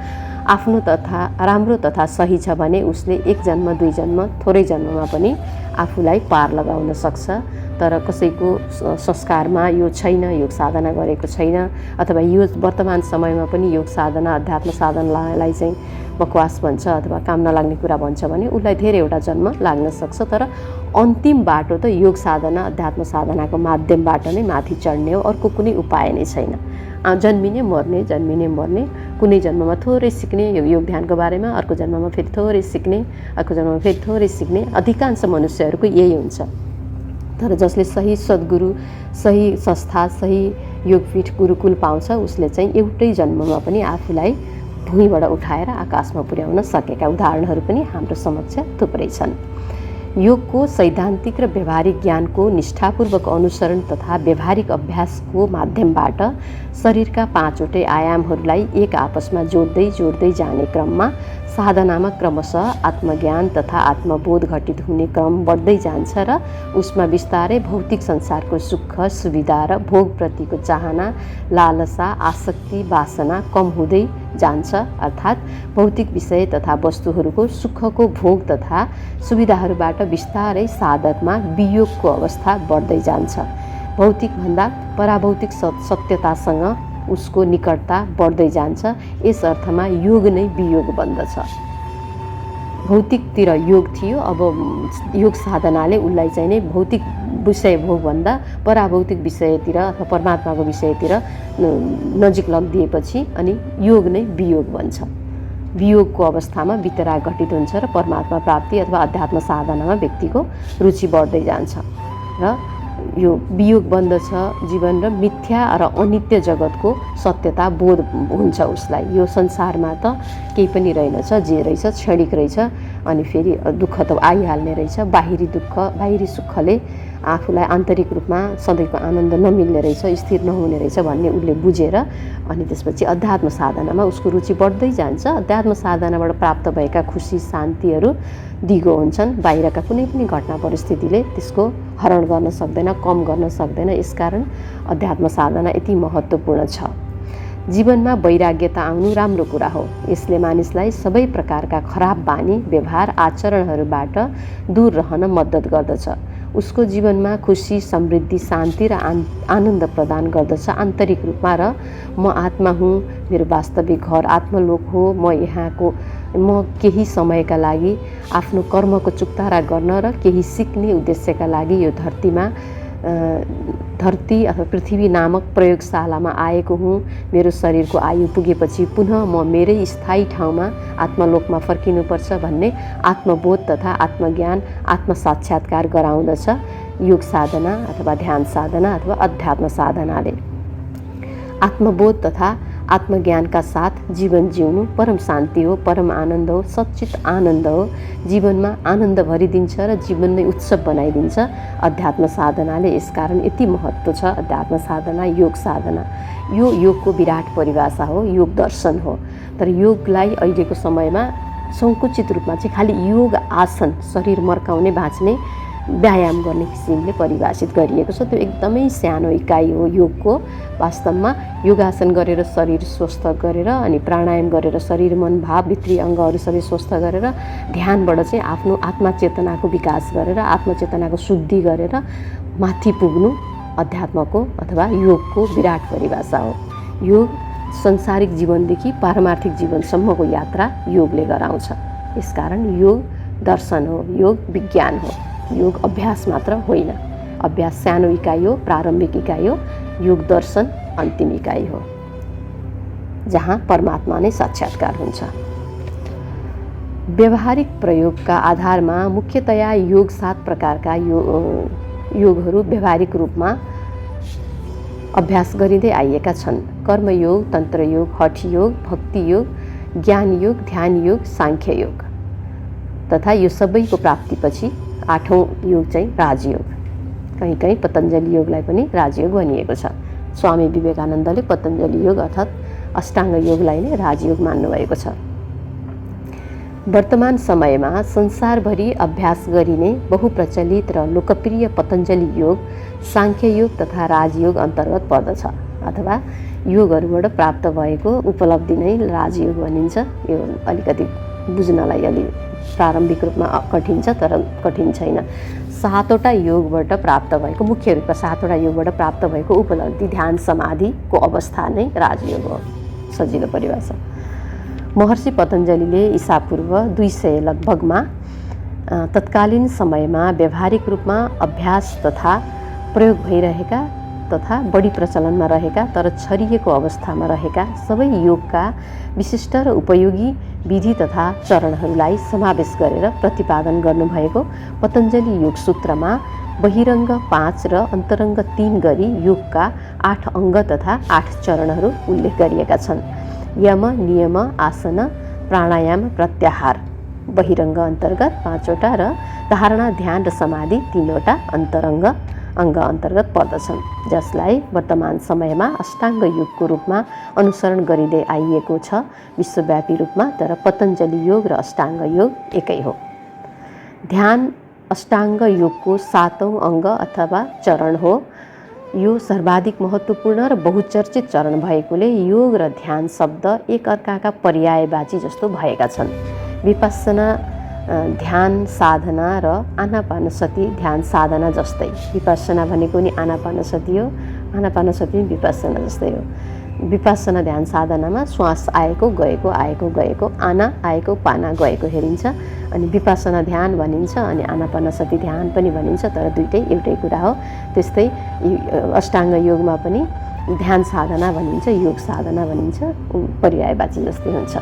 आफ्नो तथा राम्रो तथा सही छ भने उसले 1 जन्म 2 जन्म थोरै जन्ममा पनि आफूलाई पार लगाउन सक्छ। तर कसैको संस्कारमा यो छैन, योग साधना गरेको छैन, अथवा यो वर्तमान समयमा पनि योग साधना अध्यात्म साधनालाई चाहिँ बकवास भन्छ अथवा काम नलाग्ने कुरा भन्छ भने उसलाई धेरैवटा जन्म लाग्न सक्छ। तर अन्तिम बाटो त योग साधना अध्यात्म साधनाको माध्यमबाट नै माथि चढ्ने हो। अर्को कुनै उपाय नै छैन। जन्मिने मर्ने, कुनै जन्ममा थोरै सिक्ने योग ध्यानको बारेमा, अर्को जन्ममा फेरि थोरै सिक्ने, अर्को जन्ममा फेरि थोरै सिक्ने, अधिकांश मनुष्यहरूको यही हुन्छ। तर जसले सही सद्गुरु, सही संस्था, सही योगपीठ, गुरुकुल पाउँछ उसले चाहिँ एउटै जन्ममा पनि आफूलाई भुइँबाट उठाएर आकाशमा पुर्याउन सकेका उदाहरणहरू पनि हाम्रो समक्ष थुप्रै छन्। योगको सैद्धान्तिक र व्यावहारिक ज्ञानको निष्ठापूर्वक अनुसरण तथा व्यावहारिक अभ्यासको माध्यमबाट शरीरका 5वटै आयामहरूलाई एक आपसमा जोड्दै जाने क्रममा साधनामा क्रमशः आत्मज्ञान तथा आत्मबोध घटित हुने क्रम बढ्दै जान्छ र उसमा बिस्तारै भौतिक संसारको सुख सुविधा र भोगप्रतिको चाहना लालसा आसक्ति वासना कम हुँदै जान्छ। अर्थात् भौतिक विषय तथा वस्तुहरूको सुखको भोग तथा सुविधाहरूबाट बिस्तारै साधकमा वियोगको अवस्था बढ्दै जान्छ। भौतिकभन्दा पराभौतिक सत्यतासँग उसको निकटता बढ्दै जान्छ। यस अर्थमा योग नै वियोग बन्दछ। भौतिकतिर योग थियो, अब योग साधनाले उसलाई चाहिँ नै भौतिक विषय भोगभन्दा पराभौतिक विषयतिर अथवा परमात्माको विषयतिर नजिक लगिदिएपछि अनि योग नै वियोग बन्छ। वियोगको अवस्थामा वितराग घटित हुन्छ र परमात्मा प्राप्ति अथवा अध्यात्म साधनामा व्यक्तिको रुचि बढ्दै जान्छ र यो वियोग बन्दछ जीवन र मिथ्या र अनित्य जगतको सत्यता बोध हुन्छ उसलाई। यो संसारमा त केही पनि रहेनछ, जे रहेछ क्षणिक रहेछ अनि फेरि दुःख त आइहाल्ने रहेछ। बाहिरी दुःख बाहिरी सुखले आफूलाई आन्तरिक रूपमा सधैँको आनन्द नमिल्ने रहेछ, स्थिर नहुने रहेछ भन्ने उसले बुझेर अनि त्यसपछि अध्यात्म साधनामा उसको रुचि बढ्दै जान्छ। अध्यात्म साधनाबाट प्राप्त भएका खुसी शान्तिहरू दिगो हुन्छन्। बाहिरका कुनै पनि घटना परिस्थितिले त्यसको हरण गर्न सक्दैन, कम गर्न सक्दैन। यसकारण अध्यात्म साधना यति महत्त्वपूर्ण छ। जीवनमा वैराग्यता आउनु राम्रो कुरा हो। यसले मानिसलाई सबै प्रकारका खराब बानी व्यवहार आचरणहरूबाट दूर रहन मद्दत गर्दछ। उसको जीवनमा खुसी समृद्धि शान्ति र आनन्द प्रदान गर्दछ आन्तरिक रूपमा। र म आत्मा हुँ, मेरो वास्तविक घर आत्मलोक हो, म केही समयका लागि आफ्नो कर्मको चुक्तारा गर्न र केही सिक्ने उद्देश्यका लागि यो धरती अथवा पृथ्वी नामक प्रयोगशालामा आएको हुँ। मेरो शरीरको आयु पुगेपछि पुनः म मेरै स्थायी ठाउँमा आत्मलोकमा फर्किनुपर्छ भन्ने आत्मबोध तथा आत्मज्ञान आत्मसाक्षात्कार गराउँदछ योग साधना अथवा ध्यान साधना अथवा अध्यात्म साधनाले। आत्मबोध तथा आत्मज्ञानका साथ जीवन जिउनु परम शान्ति हो, परम आनन्द हो, सच्चित आनन्द हो। जीवनमा आनन्द भरिदिन्छ र जीवन नै उत्सव बनाइदिन्छ अध्यात्म साधनाले। यसकारण यति महत्त्व छ अध्यात्म साधना, योग साधना। यो योगको विराट परिभाषा हो, योग दर्शन हो। तर योगलाई अहिलेको समयमा सङ्कुचित रूपमा चाहिँ खालि योग आसन, शरीर मर्काउने बाँच्ने व्यायाम गर्ने किसिमले परिभाषित गरिएको छ। त्यो एकदमै सानो इकाइ हो योगको। वास्तवमा योगासन गरेर शरीर स्वस्थ गरेर अनि प्राणायाम गरेर शरीर मन भाव भित्री अङ्गहरू सबै स्वस्थ गरेर ध्यानबाट चाहिँ आफ्नो आत्मा चेतनाको विकास गरेर आत्मचेतनाको शुद्धि गरेर माथि पुग्नु अध्यात्मको अथवा योगको विराट परिभाषा हो। योग संसारिक जीवनदेखि पारमार्थिक जीवनसम्मको यात्रा योगले गराउँछ। यसकारण योग दर्शन हो, योग विज्ञान हो। योग अभ्यास मात्र होइन। अभ्यास सानो इकाइ हो, प्रारम्भिक इकाइ हो। योग दर्शन अन्तिम इकाइ हो, जहाँ परमात्मा नै साक्षात्कार हुन्छ। व्यावहारिक प्रयोगका आधारमा मुख्यतया योग 7 प्रकारका योगहरू व्यावहारिक रूपमा अभ्यास गरिँदै आइएका छन्। कर्मयोग, तन्त्रयोग, हठयोग, भक्ति योग, ज्ञान योग, ध्यान योग, साङ्ख्य योग तथा यो सबैको प्राप्तिपछि 8औं योग चाहिँ राजयोग। कहीँ कहीँ पतञ्जलि योगलाई पनि राजयोग भनिएको छ। स्वामी विवेकानन्दले पतञ्जलि योग अर्थात् अष्टाङ्ग योगलाई नै राजयोग मान्नुभएको छ। वर्तमान समयमा संसारभरि अभ्यास गरिने बहुप्रचलित र लोकप्रिय पतञ्जलि योग साङ्ख्य योग तथा राजयोग अन्तर्गत पर्दछ अथवा योगहरूबाट प्राप्त भएको उपलब्धि नै राजयोग भनिन्छ। यो अलिकति बुझ्नलाई अलि प्रारम्भिक रूपमा कठिन छ, तर कठिन छैन। 7वटा योगबाट प्राप्त भएको मुख्य रूपमा 7वटा योगबाट प्राप्त भएको उपलब्धि ध्यान समाधिको अवस्था नै राजयोग हो। सजिलो परिभाषा। महर्षि पतञ्जलिले ईसापूर्व 200 लगभगमा तत्कालीन समयमा व्यावहारिक रूपमा अभ्यास तथा प्रयोग भइरहेका तथा बढी प्रचलनमा रहेका तर छरिएको अवस्थामा रहेका सबै योगका विशिष्ट र उपयोगी विधि तथा चरणहरूलाई समावेश गरेर प्रतिपादन गर्नुभएको पतञ्जलि योग सूत्रमा बहिरङ्ग 5 र अन्तरङ्ग 3 गरी योगका 8 अङ्ग तथा 8 चरणहरू उल्लेख गरिएका छन्। यम, नियम, आसन, प्राणायाम, प्रत्याहार बहिरङ्ग अन्तर्गत 5वटा र धारणा, ध्यान र समाधि तीनवटा अङ्ग अन्तर्गत पर्दछन्, जसलाई वर्तमान समयमा अष्टाङ्ग योगको रूपमा अनुसरण गरिँदै आइएको छ विश्वव्यापी रूपमा। तर पतञ्जलि योग र अष्टाङ्ग योग एकै हो। ध्यान अष्टाङ्ग योगको 7औं अङ्ग अथवा चरण हो। यो सर्वाधिक महत्त्वपूर्ण र बहुचर्चित चरण भएकोले योग र ध्यान शब्द एकअर्काका पर्यायवाची जस्तो भएका छन्। विपස්සना ध्यान साधना र आनापानसति ध्यान साधना जस्तै। विपස්සना भनेको नि आनापानसति हो, आनापानसति पनि विपස්සना जस्तै हो। विपස්සना ध्यान साधनामा श्वास आएको गएको आना आएको पाना गएको हेरिन्छ, अनि विपස්සना ध्यान भनिन्छ, अनि आनापानसति ध्यान पनि भनिन्छ, तर दुइटै एउटै कुरा हो। त्यस्तै अष्टाङ्ग योगमा पनि ध्यान साधना भनिन्छ, योग साधना भनिन्छ, पर्यायवाची जस्तै हुन्छ।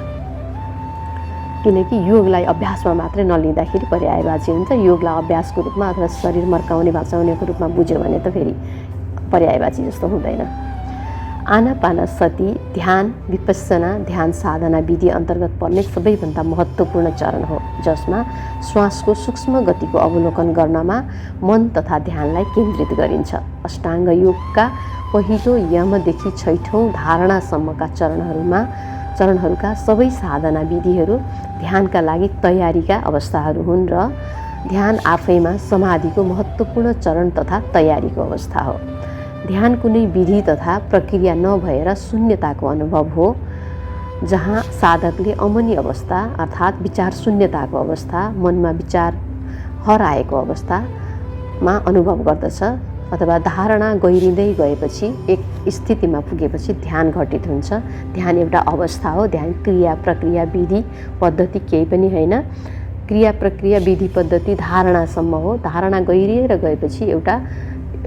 किनकि योगलाई अभ्यासमा मात्रै नलिँदाखेरि पर्यायवाची हुन्छ, योगलाई अभ्यासको रूपमा अथवा शरीर मर्काउने भचाउनेको रूपमा बुझ्यो भने त फेरि पर्यायवाची जस्तो हुँदैन। आनापानसति ध्यान विपස්සना ध्यान साधना विधि अन्तर्गत पर्ने सबैभन्दा महत्त्वपूर्ण चरण हो, जसमा श्वासको सूक्ष्म गतिको अवलोकन गर्नमा मन तथा ध्यानलाई केन्द्रित गरिन्छ। अष्टाङ्ग योगका पहिलो यमदेखि 6औं धारणासम्मका चरणहरूका सबै साधना विधिहरू ध्यानका लागि तयारीका अवस्थाहरू हुन् र ध्यान आफैमा समाधिको महत्त्वपूर्ण चरण तथा तयारीको अवस्था हो। ध्यान कुनै विधि तथा प्रक्रिया नभएर शून्यताको अनुभव हो, जहाँ साधकले अमनी अवस्था अर्थात् विचार शून्यताको अवस्था, मनमा विचार हराएको अवस्थामा अनुभव गर्दछ, अथवा धारणा गहिरिँदै गएपछि एक स्थितिमा पुगेपछि ध्यान घटित हुन्छ। ध्यान एउटा अवस्था हो, ध्यान क्रिया प्रक्रिया विधि पद्धति केही पनि होइन। क्रिया प्रक्रिया विधि पद्धति धारणासम्म हो। धारणा गहिरिएर गएपछि एउटा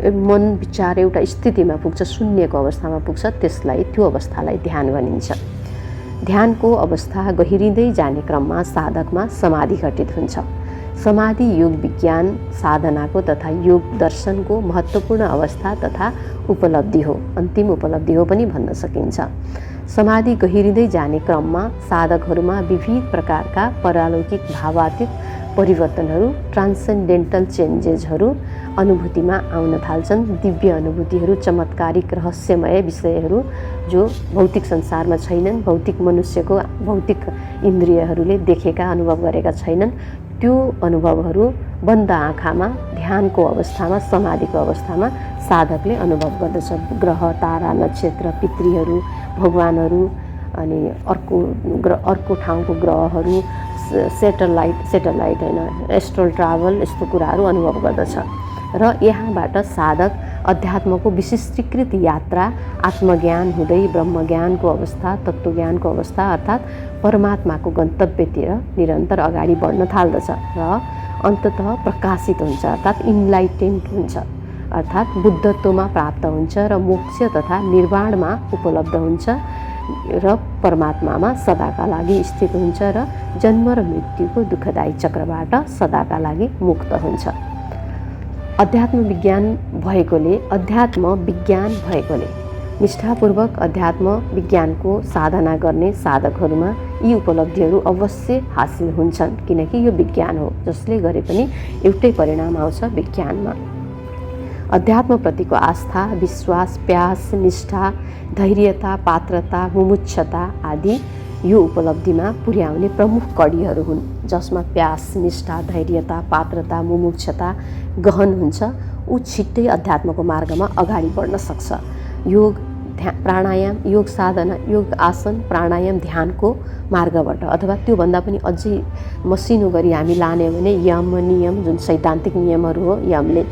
मन विचार एउटा स्थितिमा पुग्छ, शून्यको अवस्थामा पुग्छ, त्यसलाई त्यो अवस्थालाई ध्यान भनिन्छ। ध्यानको अवस्था गहिरिँदै जाने क्रममा साधकमा समाधि घटित हुन्छ। समाधि योग विज्ञान साधनाको तथा योग दर्शनको महत्त्वपूर्ण अवस्था तथा उपलब्धि हो, अन्तिम उपलब्धि हो पनि भन्न सकिन्छ। समाधि गहिरिँदै जाने क्रममा साधकहरूमा विविध प्रकारका परालौकिक भावातीत परिवर्तनहरू ट्रान्सेन्डेन्टल चेन्जेसहरू अनुभूतिमा आउन थाल्छन्। दिव्य अनुभूतिहरू, चमत्कारिक रहस्यमय विषयहरू जो भौतिक संसारमा छैनन्, भौतिक मनुष्यको भौतिक इन्द्रियहरूले देखेका अनुभव गरेका छैनन्, त्यो अनुभवहरू बन्द आँखामा ध्यानको अवस्थामा समाधिको अवस्थामा साधकले अनुभव गर्दछ। ग्रह तारा नक्षत्र पितृहरू भगवानहरू, अनि अर्को ठाउँको ग्रहहरू, सेटेलाइट होइन एस्ट्रल ट्राभल, यस्तो कुराहरू अनुभव गर्दछ। र यहाँबाट साधक अध्यात्मको विशिष्टीकृत यात्रा आत्मज्ञान हुँदै ब्रह्मज्ञानको अवस्था, तत्त्वज्ञानको अवस्था अर्थात् परमात्माको गन्तव्यतिर निरन्तर अगाडि बढ्न थाल्दछ र अन्ततः प्रकाशित हुन्छ अर्थात् इन्लाइटेन्ड हुन्छ, अर्थात् बुद्धत्वमा प्राप्त हुन्छ र मोक्ष तथा निर्वाणमा उपलब्ध हुन्छ र परमात्मामा सदाका लागि स्थित हुन्छ र जन्म र मृत्युको दुःखदायी चक्रबाट सदाका लागि मुक्त हुन्छ। अध्यात्म विज्ञान भएकोले निष्ठापूर्वक अध्यात्म विज्ञानको साधना गर्ने साधकहरूमा यी उपलब्धिहरू अवश्य हासिल हुन्छन्, किनकि यो विज्ञान हो, जसले गरे पनि एउटै परिणाम आउँछ विज्ञानमा। अध्यात्मप्रतिको आस्था, विश्वास, प्यास, निष्ठा, धैर्यता, पात्रता, मुमुक्षता आदि यो उपलब्धिमा पुर्याउने प्रमुख कडीहरू हुन्, जसमा प्यास, निष्ठा, धैर्यता, पात्रता, मुमुक्षता गहन हुन्छ। ऊ छिट्टै अध्यात्मको मार्गमा अगाडि बढ्न सक्छ। योग प्राणायाम, योग साधना, योग आसन, प्राणायाम, ध्यानको मार्गबाट अथवा त्योभन्दा पनि अझै मसिनो गरी हामी लाने भने यम नियम, जुन सैद्धान्तिक नियमहरू हो। यमले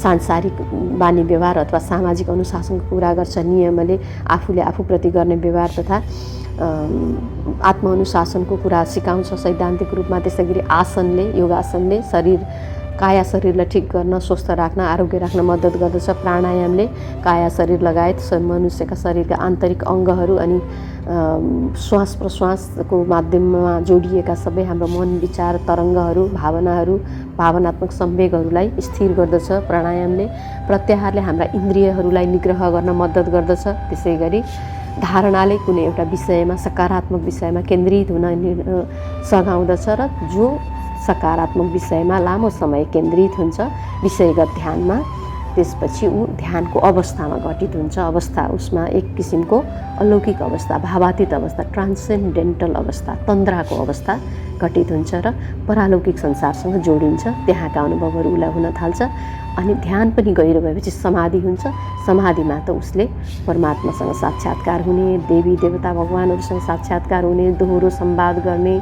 सांसारिक बानी व्यवहार अथवा सामाजिक अनुशासनको कुरा गर्छ, नियमले आफूले आफूप्रति गर्ने व्यवहार तथा आत्मअनुशासनको कुरा सिकाउँछ सैद्धान्तिक रूपमा। त्यसै गरी आसनले, योगासनले काया शरीरलाई ठिक गर्न, स्वस्थ राख्न, आरोग्य राख्न मद्दत गर्दछ। प्राणायामले काया शरीर लगायत मनुष्यका शरीरका आन्तरिक अङ्गहरू अनि श्वास प्रश्वासको माध्यममा जोडिएका सबै हाम्रो मन विचार तरङ्गहरू, भावनात्मक संवेगहरूलाई स्थिर गर्दछ। प्राणायामले प्रत्याहारले हाम्रा इन्द्रियहरूलाई निग्रह गर्न मद्दत गर्दछ। त्यसै गरी धारणाले कुनै एउटा विषयमा, सकारात्मक विषयमा केन्द्रित हुन सघाउँदछ र जो सकारात्मक विषयमा लामो समय केन्द्रित हुन्छ, विषयगत ध्यानमा। त्यसपछि ऊ ध्यानको अवस्थामा घटित हुन्छ। अवस्था उसमा एक किसिमको अलौकिक अवस्था, भावातीत अवस्था, ट्रान्सेन्डेन्टल अवस्था, तन्द्राको अवस्था घटित हुन्छ र परालौकिक संसारसँग जोडिन्छ। त्यहाँका अनुभवहरू उसलाई हुन थाल्छ। अनि ध्यान पनि गहिरो भएपछि समाधि हुन्छ। समाधिमा त उसले परमात्मासँग साक्षात्कार हुने, देवी देवता भगवानहरूसँग साक्षात्कार हुने, दोहोरो संवाद गर्ने,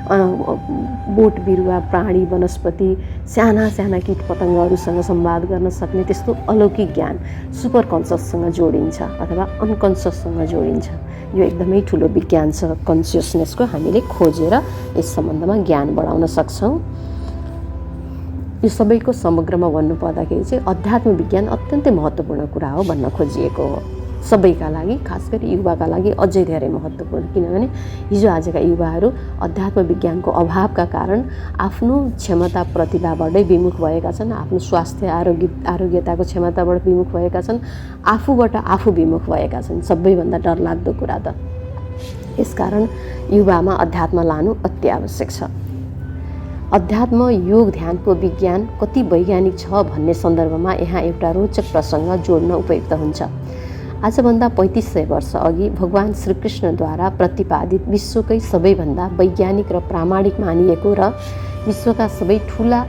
बोट बिरुवा, प्राणी, वनस्पति, साना साना कीट पतङ्गहरूसँग संवाद गर्न सक्ने त्यस्तो अलौकिक ज्ञान सुपर कन्सियससँग जोडिन्छ अथवा अनकन्सियससँग जोडिन्छ। यो एकदमै ठुलो विज्ञान छ कन्सियसनेसको। हामीले खोजेर यस सम्बन्धमा ज्ञान बढाउन सक्छौँ। यो सबैको समग्रमा भन्नुपर्दाखेरि चाहिँ अध्यात्म विज्ञान अत्यन्तै महत्त्वपूर्ण कुरा हो भन्न खोजिएको हो। सबैका लागि, खास गरी युवाका लागि अझै धेरै महत्त्वपूर्ण, किनभने हिजो आजका युवाहरू अध्यात्म विज्ञानको अभावका कारण आफ्नो क्षमता प्रतिभाबाटै विमुख भएका छन्, आफ्नो स्वास्थ्य आरोग्यताको क्षमताबाट विमुख भएका छन्, आफूबाट आफू विमुख भएका छन्। सबैभन्दा डरलाग्दो कुरा त। यसकारण युवामा अध्यात्म लानु अति आवश्यक छ। अध्यात्म, योग, ध्यानको विज्ञान कति वैज्ञानिक छ भन्ने सन्दर्भमा यहाँ एउटा रोचक प्रसङ्ग जोड्न उपयुक्त हुन्छ। आजभन्दा 3500 वर्ष अघि भगवान श्रीकृष्णद्वारा प्रतिपादित विश्वकै सबैभन्दा वैज्ञानिक र प्रामाणिक मानिएको र विश्वका सबै ठुला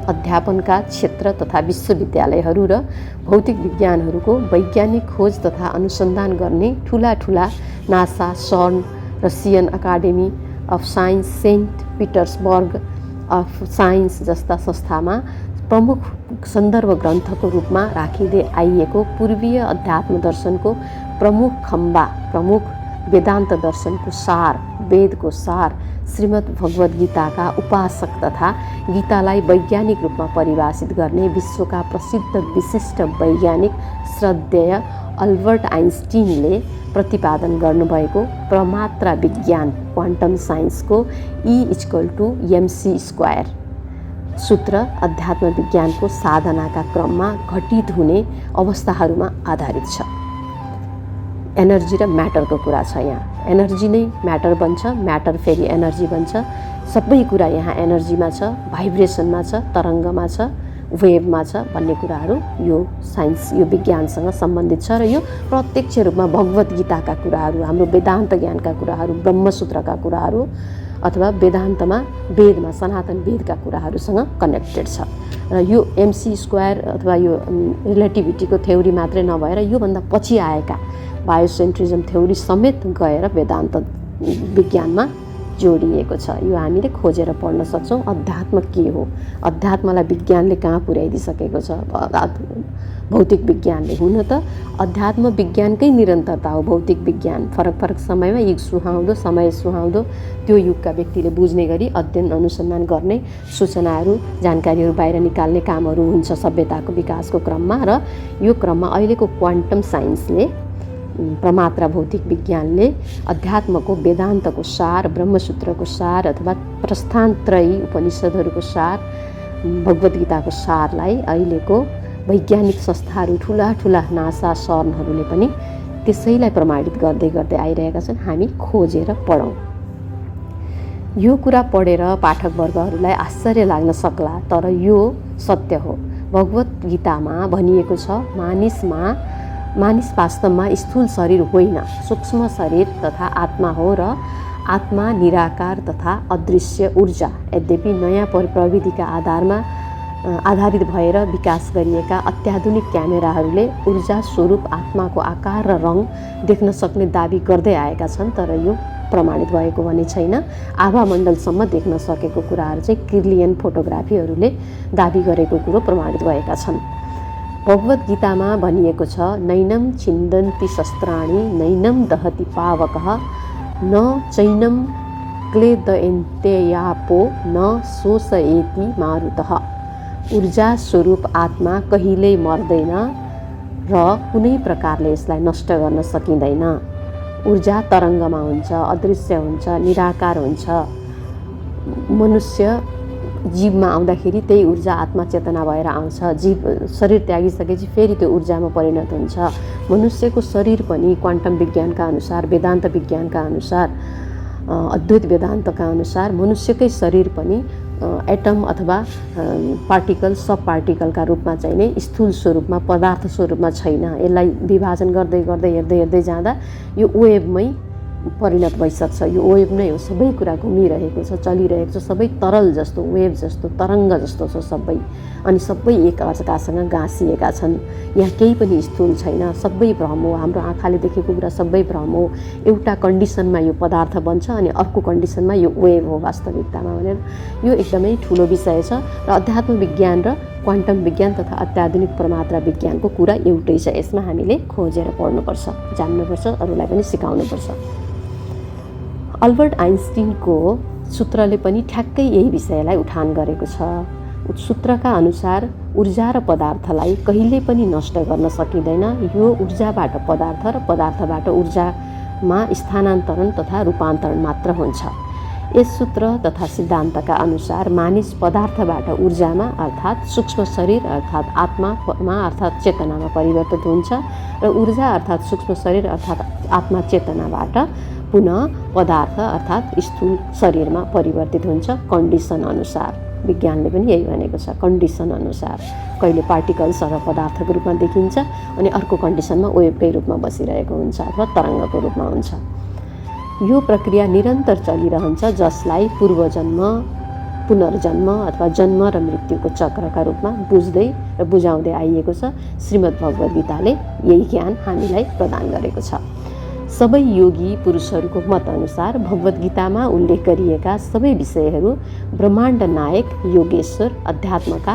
अध्यापनका क्षेत्र तथा विश्वविद्यालयहरू र भौतिक विज्ञानहरूको वैज्ञानिक खोज तथा अनुसन्धान गर्ने ठुला NASA, CERN, Russian academy of science, Saint Petersburg of science जस्ता संस्थामा प्रमुख सन्दर्भ ग्रन्थको रूपमा राखिँदै आइएको पूर्वीय अध्यात्म दर्शनको प्रमुख खम्बा, प्रमुख वेदान्त दर्शनको सार, वेदको सार, श्रीमद् भगवद् गीताका उपासक तथा गीतालाई वैज्ञानिक रूपमा परिभाषित गर्ने विश्वका प्रसिद्ध विशिष्ट वैज्ञानिक श्रद्धेय अल्बर्ट आइन्स्टिनले प्रतिपादन गर्नुभएको प्रमात्रा विज्ञान, क्वान्टम साइन्सको E=mc² सूत्र अध्यात्म विज्ञानको साधनाका क्रममा घटित हुने अवस्थाहरूमा आधारित छ। एनर्जी र म्याटरको कुरा छ यहाँ। एनर्जी नै म्याटर बन्छ, म्याटर फेरि एनर्जी बन्छ। सबै कुरा यहाँ एनर्जीमा छ, भाइब्रेसनमा छ, तरङ्गमा छ, वेभमा छ भन्ने कुराहरू यो साइन्स, यो विज्ञानसँग सम्बन्धित छ। र यो प्रत्यक्ष रूपमा भगवद् गीताका कुराहरू, हाम्रो वेदान्त ज्ञानका कुराहरू, ब्रह्मसूत्रका कुराहरू अथवा वेदान्तमा, वेदमा, सनातन वेदका कुराहरूसँग कनेक्टेड छ। र यो mc² अथवा यो रिलेटिभिटीको थ्योरी मात्रै नभएर योभन्दा पछि आएका बायोसेन्ट्रिजम थ्योरी समेत गएर वेदान्त विज्ञानमा जोडिएको छ। यो हामीले खोजेर पढ्न सक्छौँ। अध्यात्म के हो, अध्यात्मलाई विज्ञानले कहाँ पुर्याइदिइसकेको छ, भौतिक विज्ञानले। हुन त अध्यात्म विज्ञानकै निरन्तरता हो भौतिक विज्ञान। फरक समयमा युग सुहाउँदो, समय सुहाउँदो त्यो युगका व्यक्तिले बुझ्ने गरी अध्ययन अनुसन्धान गर्ने, सूचनाहरू, जानकारीहरू बाहिर निकाल्ने कामहरू हुन्छ सभ्यताको विकासको क्रममा। र यो क्रममा अहिलेको क्वान्टम साइन्सले, प्रमात्रा भौतिक विज्ञानले अध्यात्मको वेदान्तको सार, ब्रह्मसूत्रको सार अथवा प्रस्थानत्रयी उपनिषदहरूको सार, भगवद्गीताको सारलाई अहिलेको वैज्ञानिक संस्थाहरू, ठुला नासा, सर्नहरूले पनि त्यसैलाई प्रमाणित गर्दै आइरहेका छन्। हामी खोजेर पढौँ। यो कुरा पढेर पाठकवर्गहरूलाई आश्चर्य लाग्न सक्ला, तर यो सत्य हो। भगवद्गीतामा भनिएको छ, मानिस वास्तवमा स्थूल शरीर होइन, सूक्ष्म शरीर तथा आत्मा हो र आत्मा निराकार तथा अदृश्य ऊर्जा। यद्यपि नयाँ प्रविधिका आधारित भएर विकास गरिएका अत्याधुनिक क्यामेराहरूले ऊर्जा स्वरूप आत्माको आकार र रङ देख्न सक्ने दाबी गर्दै आएका छन्, तर यो प्रमाणित भएको भने छैन। आभामण्डलसम्म देख्न सकेको कुराहरू चाहिँ किर्लियन फोटोग्राफीहरूले दाबी गरेको कुरो प्रमाणित भएका छन्। भगवद्गीतामा भनिएको छ, नैनं छिन्दन्ति शस्त्राणि नैनं दहति पावकः न चैनं क्लेदयन्तेयापो न शोषयेति मारुतः। ऊर्जा स्वरूप आत्मा कहिल्यै मर्दैन र कुनै प्रकारले यसलाई नष्ट गर्न सकिँदैन। ऊर्जा तरङ्गमा हुन्छ, अदृश्य हुन्छ, निराकार हुन्छ। मनुष्य जीवमा आउँदाखेरि त्यही ऊर्जा आत्मा चेतना भएर आउँछ। जीव शरीर त्यागिसकेपछि फेरि त्यो ऊर्जामा परिणत हुन्छ। मनुष्यको शरीर पनि क्वान्टम विज्ञानका अनुसार, वेदान्त विज्ञानका अनुसार, अद्वैत वेदान्तका अनुसार मनुष्यकै शरीर पनि एटम अथवा पार्टिकल सब पार्टिकलका रूपमा चाहिँ नै स्थूल स्वरूपमा पदार्थ स्वरूपमा छैन। यसलाई विभाजन गर्दै गर्दै हेर्दै हेर्दै जाँदा यो वेभमै परिणत भइसक्छ। यो वेभ नै हो, सबै कुरा घुमिरहेको छ, चलिरहेको छ, सबै तरल जस्तो, वेभ जस्तो, तरङ्ग जस्तो छ सबै। अनि सबै एक अर्कासँग गाँसिएका छन्। यहाँ केही पनि स्थूल छैन, सबै भ्रम हो। हाम्रो आँखाले देखेको कुरा सबै भ्रम हो। एउटा कन्डिसनमा यो पदार्थ बन्छ अनि अर्को कन्डिसनमा यो वेभ हो वास्तविकतामा भनेर यो एकदमै ठुलो विषय छ। र अध्यात्म विज्ञान र क्वान्टम विज्ञान तथा अत्याधुनिक परमात्रा विज्ञानको कुरा एउटै छ। यसमा हामीले खोजेर पढ्नुपर्छ, जान्नुपर्छ, अरूलाई पनि सिकाउनुपर्छ। अल्बर्ट आइन्स्टिनको सूत्रले पनि ठ्याक्कै यही विषयलाई उठान गरेको छ। सूत्रका अनुसार ऊर्जा र पदार्थलाई कहिल्यै पनि नष्ट गर्न सकिँदैन। यो ऊर्जाबाट पदार्थ र पदार्थबाट ऊर्जामा स्थानान्तरण तथा रूपान्तरण मात्र हुन्छ। यस सूत्र तथा सिद्धान्तका अनुसार मानिस पदार्थबाट ऊर्जामा अर्थात् सूक्ष्म शरीर अर्थात् आत्मामा अर्थात् चेतनामा परिवर्तित हुन्छ र ऊर्जा अर्थात् सूक्ष्म शरीर अर्थात् आत्मा चेतनाबाट पुनः पदार्थ अर्थात् स्थूल शरीरमा परिवर्तित हुन्छ कन्डिसन अनुसार। विज्ञानले पनि यही भनेको छ, कन्डिसन अनुसार। कहिले पार्टिकल्स अथवा पदार्थको रूपमा देखिन्छ अनि अर्को कन्डिसनमा वेभकै रूपमा बसिरहेको हुन्छ अथवा तरङ्गको रूपमा हुन्छ। यो प्रक्रिया निरन्तर चलिरहन्छ, जसलाई पूर्वजन्म, पुनर्जन्म अथवा जन्म र मृत्युको चक्रका रूपमा बुझ्दै र बुझाउँदै आइएको छ। श्रीमद् भगवद् गीताले यही ज्ञान हामीलाई प्रदान गरेको छ। सबै योगी पुरुषहरूको मत अनुसार भगवद् गीतामा उल्लेख गरिएका सबै विषयहरू ब्रह्माण्ड नायक योगेश्वर अध्यात्मका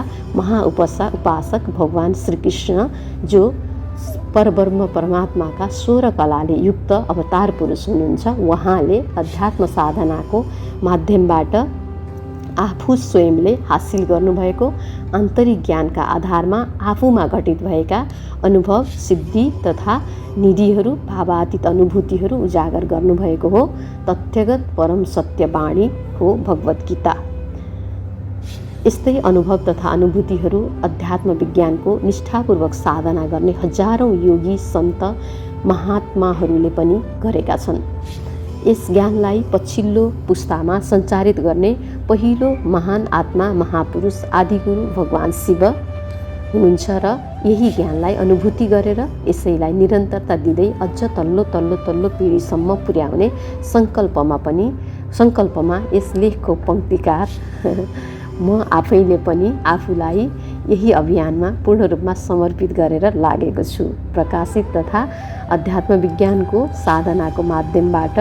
उपासक भगवान श्रीकृष्ण जो परब्रह्म परमात्माका 16 कलाले युक्त अवतार पुरुष हुनुहुन्छ, उहाँले अध्यात्म साधनाको माध्यमबाट आफू स्वयंले हासिल गर्नुभएको आन्तरिक ज्ञानका आधारमा आफूमा घटित भएका अनुभव, सिद्धि तथा निधिहरू, भावातीत अनुभूतिहरू उजागर गर्नुभएको हो। तथ्यगत परम सत्य वाणी हो भगवद् गीता। यस्तै अनुभव तथा अनुभूतिहरू अध्यात्म विज्ञानको निष्ठापूर्वक साधना गर्ने हजारौं योगी सन्त महात्माहरूले पनि गरेका छन्। यस ज्ञानलाई पछिल्लो पुस्तामा सञ्चारित गर्ने पहिलो महान आत्मा महापुरुष आदिगुरु भगवान शिव हुनुहुन्छ र यही ज्ञानलाई अनुभूति गरेर यसैलाई निरन्तरता दिँदै अझ तल्लो तल्लो तल्लो पिँढीसम्म पुर्याउने सङ्कल्पमा यस लेखको पंक्तिकार म आफैले पनि आफूलाई यही अभियानमा पूर्ण रूपमा समर्पित गरेर लागेको छु। प्रकाशित तथा अध्यात्म विज्ञानको साधनाको माध्यमबाट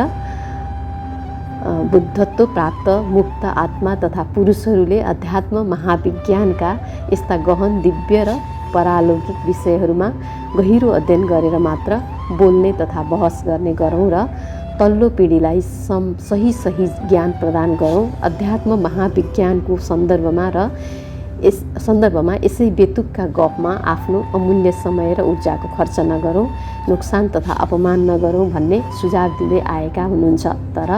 बुद्धत्व प्राप्त मुक्त आत्मा तथा पुरुषहरूले अध्यात्म महाविज्ञानका यस्ता गहन दिव्य र परालौकिक विषयहरूमा गहिरो अध्ययन गरेर मात्र बोल्ने तथा बहस गर्ने गरौँ र तल्लो पिँढीलाई सही ज्ञान प्रदान गरौँ। अध्यात्म महाविज्ञानको सन्दर्भमा यसै बेतुकका गफमा आफ्नो अमूल्य समय र ऊर्जाको खर्च नगरौँ, नोक्सान तथा अपमान नगरौँ भन्ने सुझाव दिँदै आएका हुनुहुन्छ। तर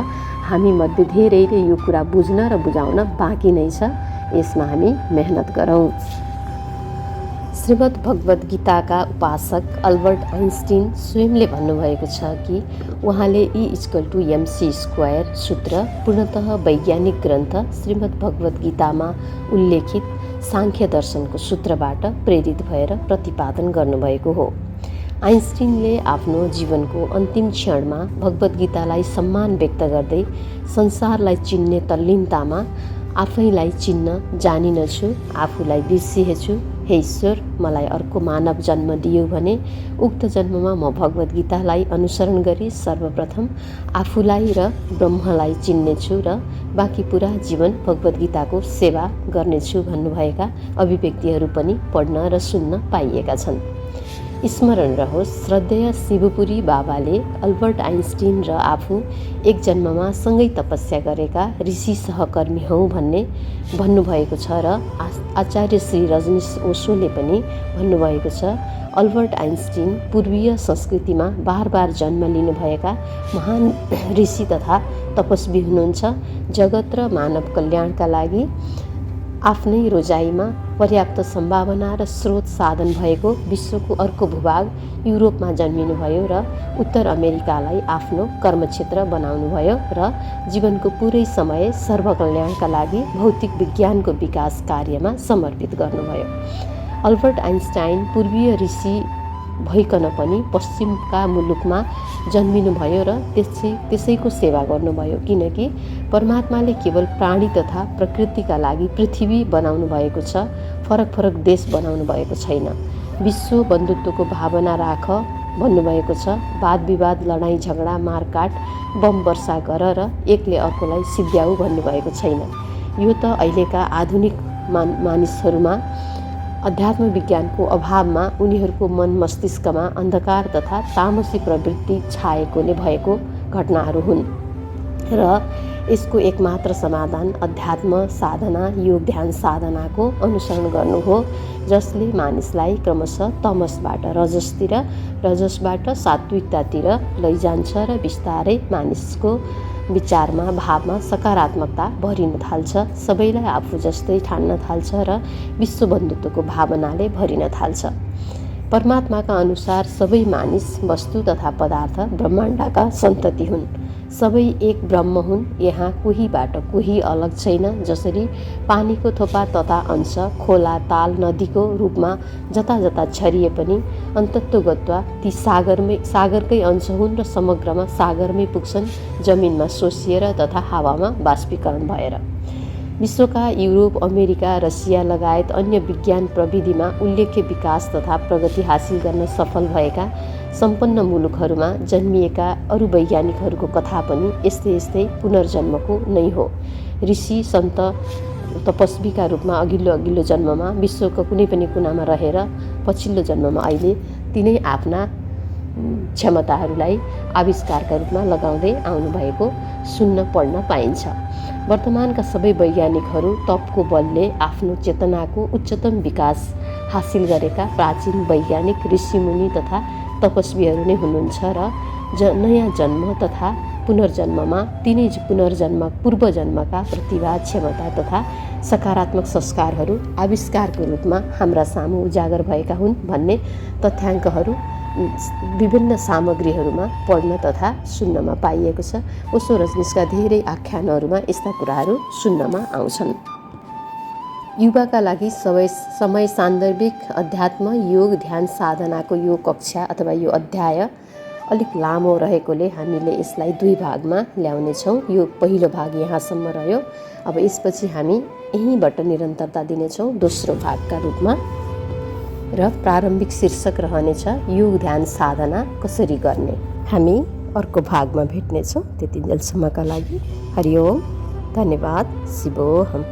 हामी मध्ये धेरैले यो कुरा बुझ्न र बुझाउन बाँकी नै छ। यसमा हामी मेहनत गरौँ। श्रीमद् भगवद् गीताका उपासक अल्बर्ट आइन्स्टिन स्वयंले भन्नुभएको छ कि उहाँले E=mc² सूत्र पूर्णतः वैज्ञानिक ग्रन्थ श्रीमद् भगवद् गीतामा उल्लेखित सांख्य दर्शनको सूत्रबाट प्रेरित भएर प्रतिपादन गर्नुभएको हो। आइन्स्टिनले आफ्नो जीवनको अन्तिम क्षणमा भगवद् गीतालाई सम्मान व्यक्त गर्दै संसारलाई चिन्ने तल्लीनतामा आफैलाई चिन्न जानिनछु, आफूलाई बिर्सिएछु, हे ईश्वर मलाई अर्को मानव जन्म दियो भने उक्त जन्ममा म भगवद् गीतालाई अनुसरण गरी सर्वप्रथम आफूलाई र ब्रह्मलाई चिन्नेछु र बाँकी पुरा जीवन भगवद् गीताको सेवा गर्नेछु भन्नुभएका अभिव्यक्तिहरू पनि पढ्न र सुन्न पाइएका छन्। स्मरण रहोस्, श्रद्धेय शिवपुरी बाबाले अल्बर्ट आइन्स्टिन र आफू एक जन्ममा सँगै तपस्या गरेका ऋषि सहकर्मी हौँ भन्ने भन्नुभएको छ र आचार्य श्री रजनीश ओशोले पनि भन्नुभएको छ अल्बर्ट आइन्स्टिन पूर्वीय संस्कृतिमा बार बार जन्म लिनुभएका महान ऋषि तथा तपस्वी हुनुहुन्छ। जगत र मानव कल्याणका लागि आफ्नै रोजाइमा पर्याप्त सम्भावना र स्रोत साधन भएको विश्वको अर्को भूभाग युरोपमा जन्मिनुभयो र उत्तर अमेरिकालाई आफ्नो कर्मक्षेत्र बनाउनुभयो र जीवनको पुरै समय सर्वकल्याणका लागि भौतिक विज्ञानको विकास कार्यमा समर्पित गर्नुभयो। अल्बर्ट आइन्स्टाइन पूर्वीय ऋषि भइकन पनि पश्चिमका मुलुकमा जन्मिनुभयो र त्यसैको सेवा गर्नुभयो, किनकि परमात्माले केवल प्राणी तथा प्रकृतिका लागि पृथ्वी बनाउनु भएको छ, फरक फरक देश बनाउनु भएको छैन। विश्व बन्धुत्वको भावना राख भन्नुभएको छ। वाद विवाद, लडाईँ झगडा, मारकाट, बम वर्षा गर र एकले अर्कोलाई सिद्ध्याऊ भन्नुभएको छैन। यो त अहिलेका आधुनिक मानिसहरूमा अध्यात्म विज्ञानको अभावमा उनीहरूको मन मस्तिष्कमा अन्धकार तथा तामसी प्रवृत्ति छाएकोले भएको घटनाहरू हुन् र यसको एकमात्र समाधान अध्यात्म साधना, योग ध्यान साधनाको अनुसरण गर्नु हो, जसले मानिसलाई क्रमशः तमसबाट रजसतिर, रजसबाट सात्विकतातिर लैजान्छ र बिस्तारै मानिसको विचारमा, भावमा सकारात्मकता भरिन थाल्छ, सबैलाई आफू जस्तै ठान्न थाल्छ र विश्व बन्धुत्वको भावनाले भरिन थाल्छ। परमात्माका अनुसार सबै मानिस, वस्तु तथा पदार्थ ब्रह्माण्डका सन्तति हुन्। सबै एक ब्रह्म हुन्। यहाँ कोहीबाट कोही अलग छैन। जसरी पानीको थोपा तथा अंश खोला, ताल, नदीको रूपमा जता जता छरिए पनि अन्तत्वगत्वा ती सागरकै अंश हुन् र समग्रमा सागरमै पुग्छन्, जमिनमा सोसिएर तथा हावामा बाष्पीकरण भएर। विश्वका युरोप, अमेरिका, रसिया लगायत अन्य विज्ञान प्रविधिमा उल्लेख्य विकास तथा प्रगति हासिल गर्न सफल भएका सम्पन्न मुलुकहरूमा जन्मिएका अरू वैज्ञानिकहरूको कथा पनि यस्तै यस्तै पुनर्जन्मको नै हो। ऋषि सन्त तपस्वीका रूपमा अघिल्लो जन्ममा विश्वको कुनै पनि कुनामा रहेर पछिल्लो जन्ममा अहिले तिनै आफ्ना क्षमताहरूलाई आविष्कारका रूपमा लगाउँदै आउनुभएको सुन्न पढ्न पाइन्छ। वर्तमानका सबै वैज्ञानिकहरू तपको बलले आफ्नो चेतनाको उच्चतम विकास हासिल गरेका प्राचीन वैज्ञानिक ऋषिमुनि तथा तपस्वीहरू नै हुनुहुन्छ र नयाँ जन्म तथा पुनर्जन्ममा तिनै पूर्वजन्मका प्रतिभा, क्षमता तथा सकारात्मक संस्कारहरू आविष्कारको रूपमा हाम्रा सामु उजागर भएका हुन् भन्ने तथ्याङ्कहरू विभिन्न सामग्रीहरूमा पढ्न तथा सुन्नमा पाइएको छ। ओशो रजनीशका धेरै आख्यानहरूमा यस्ता कुराहरू सुन्नमा आउँछन्। युवाका लागि समय सान्दर्भिक अध्यात्म, योग, ध्यान साधनाको यो कक्षा अथवा यो अध्याय अलिक लामो रहेकोले हामीले यसलाई 2 भागमा ल्याउनेछौँ। यो पहिलो भाग यहाँसम्म रह्यो। अब यसपछि हामी यहीँबाट निरन्तरता दिनेछौँ दोस्रो भागका रूपमा र प्रारम्भिक शीर्षक रहनेछ योग ध्यान साधना कसरी गर्ने। हामी अर्को भागमा भेट्नेछौँ। त्यतिन्जेलसम्मका लागि हरि ओम, धन्यवाद, शिवोहम।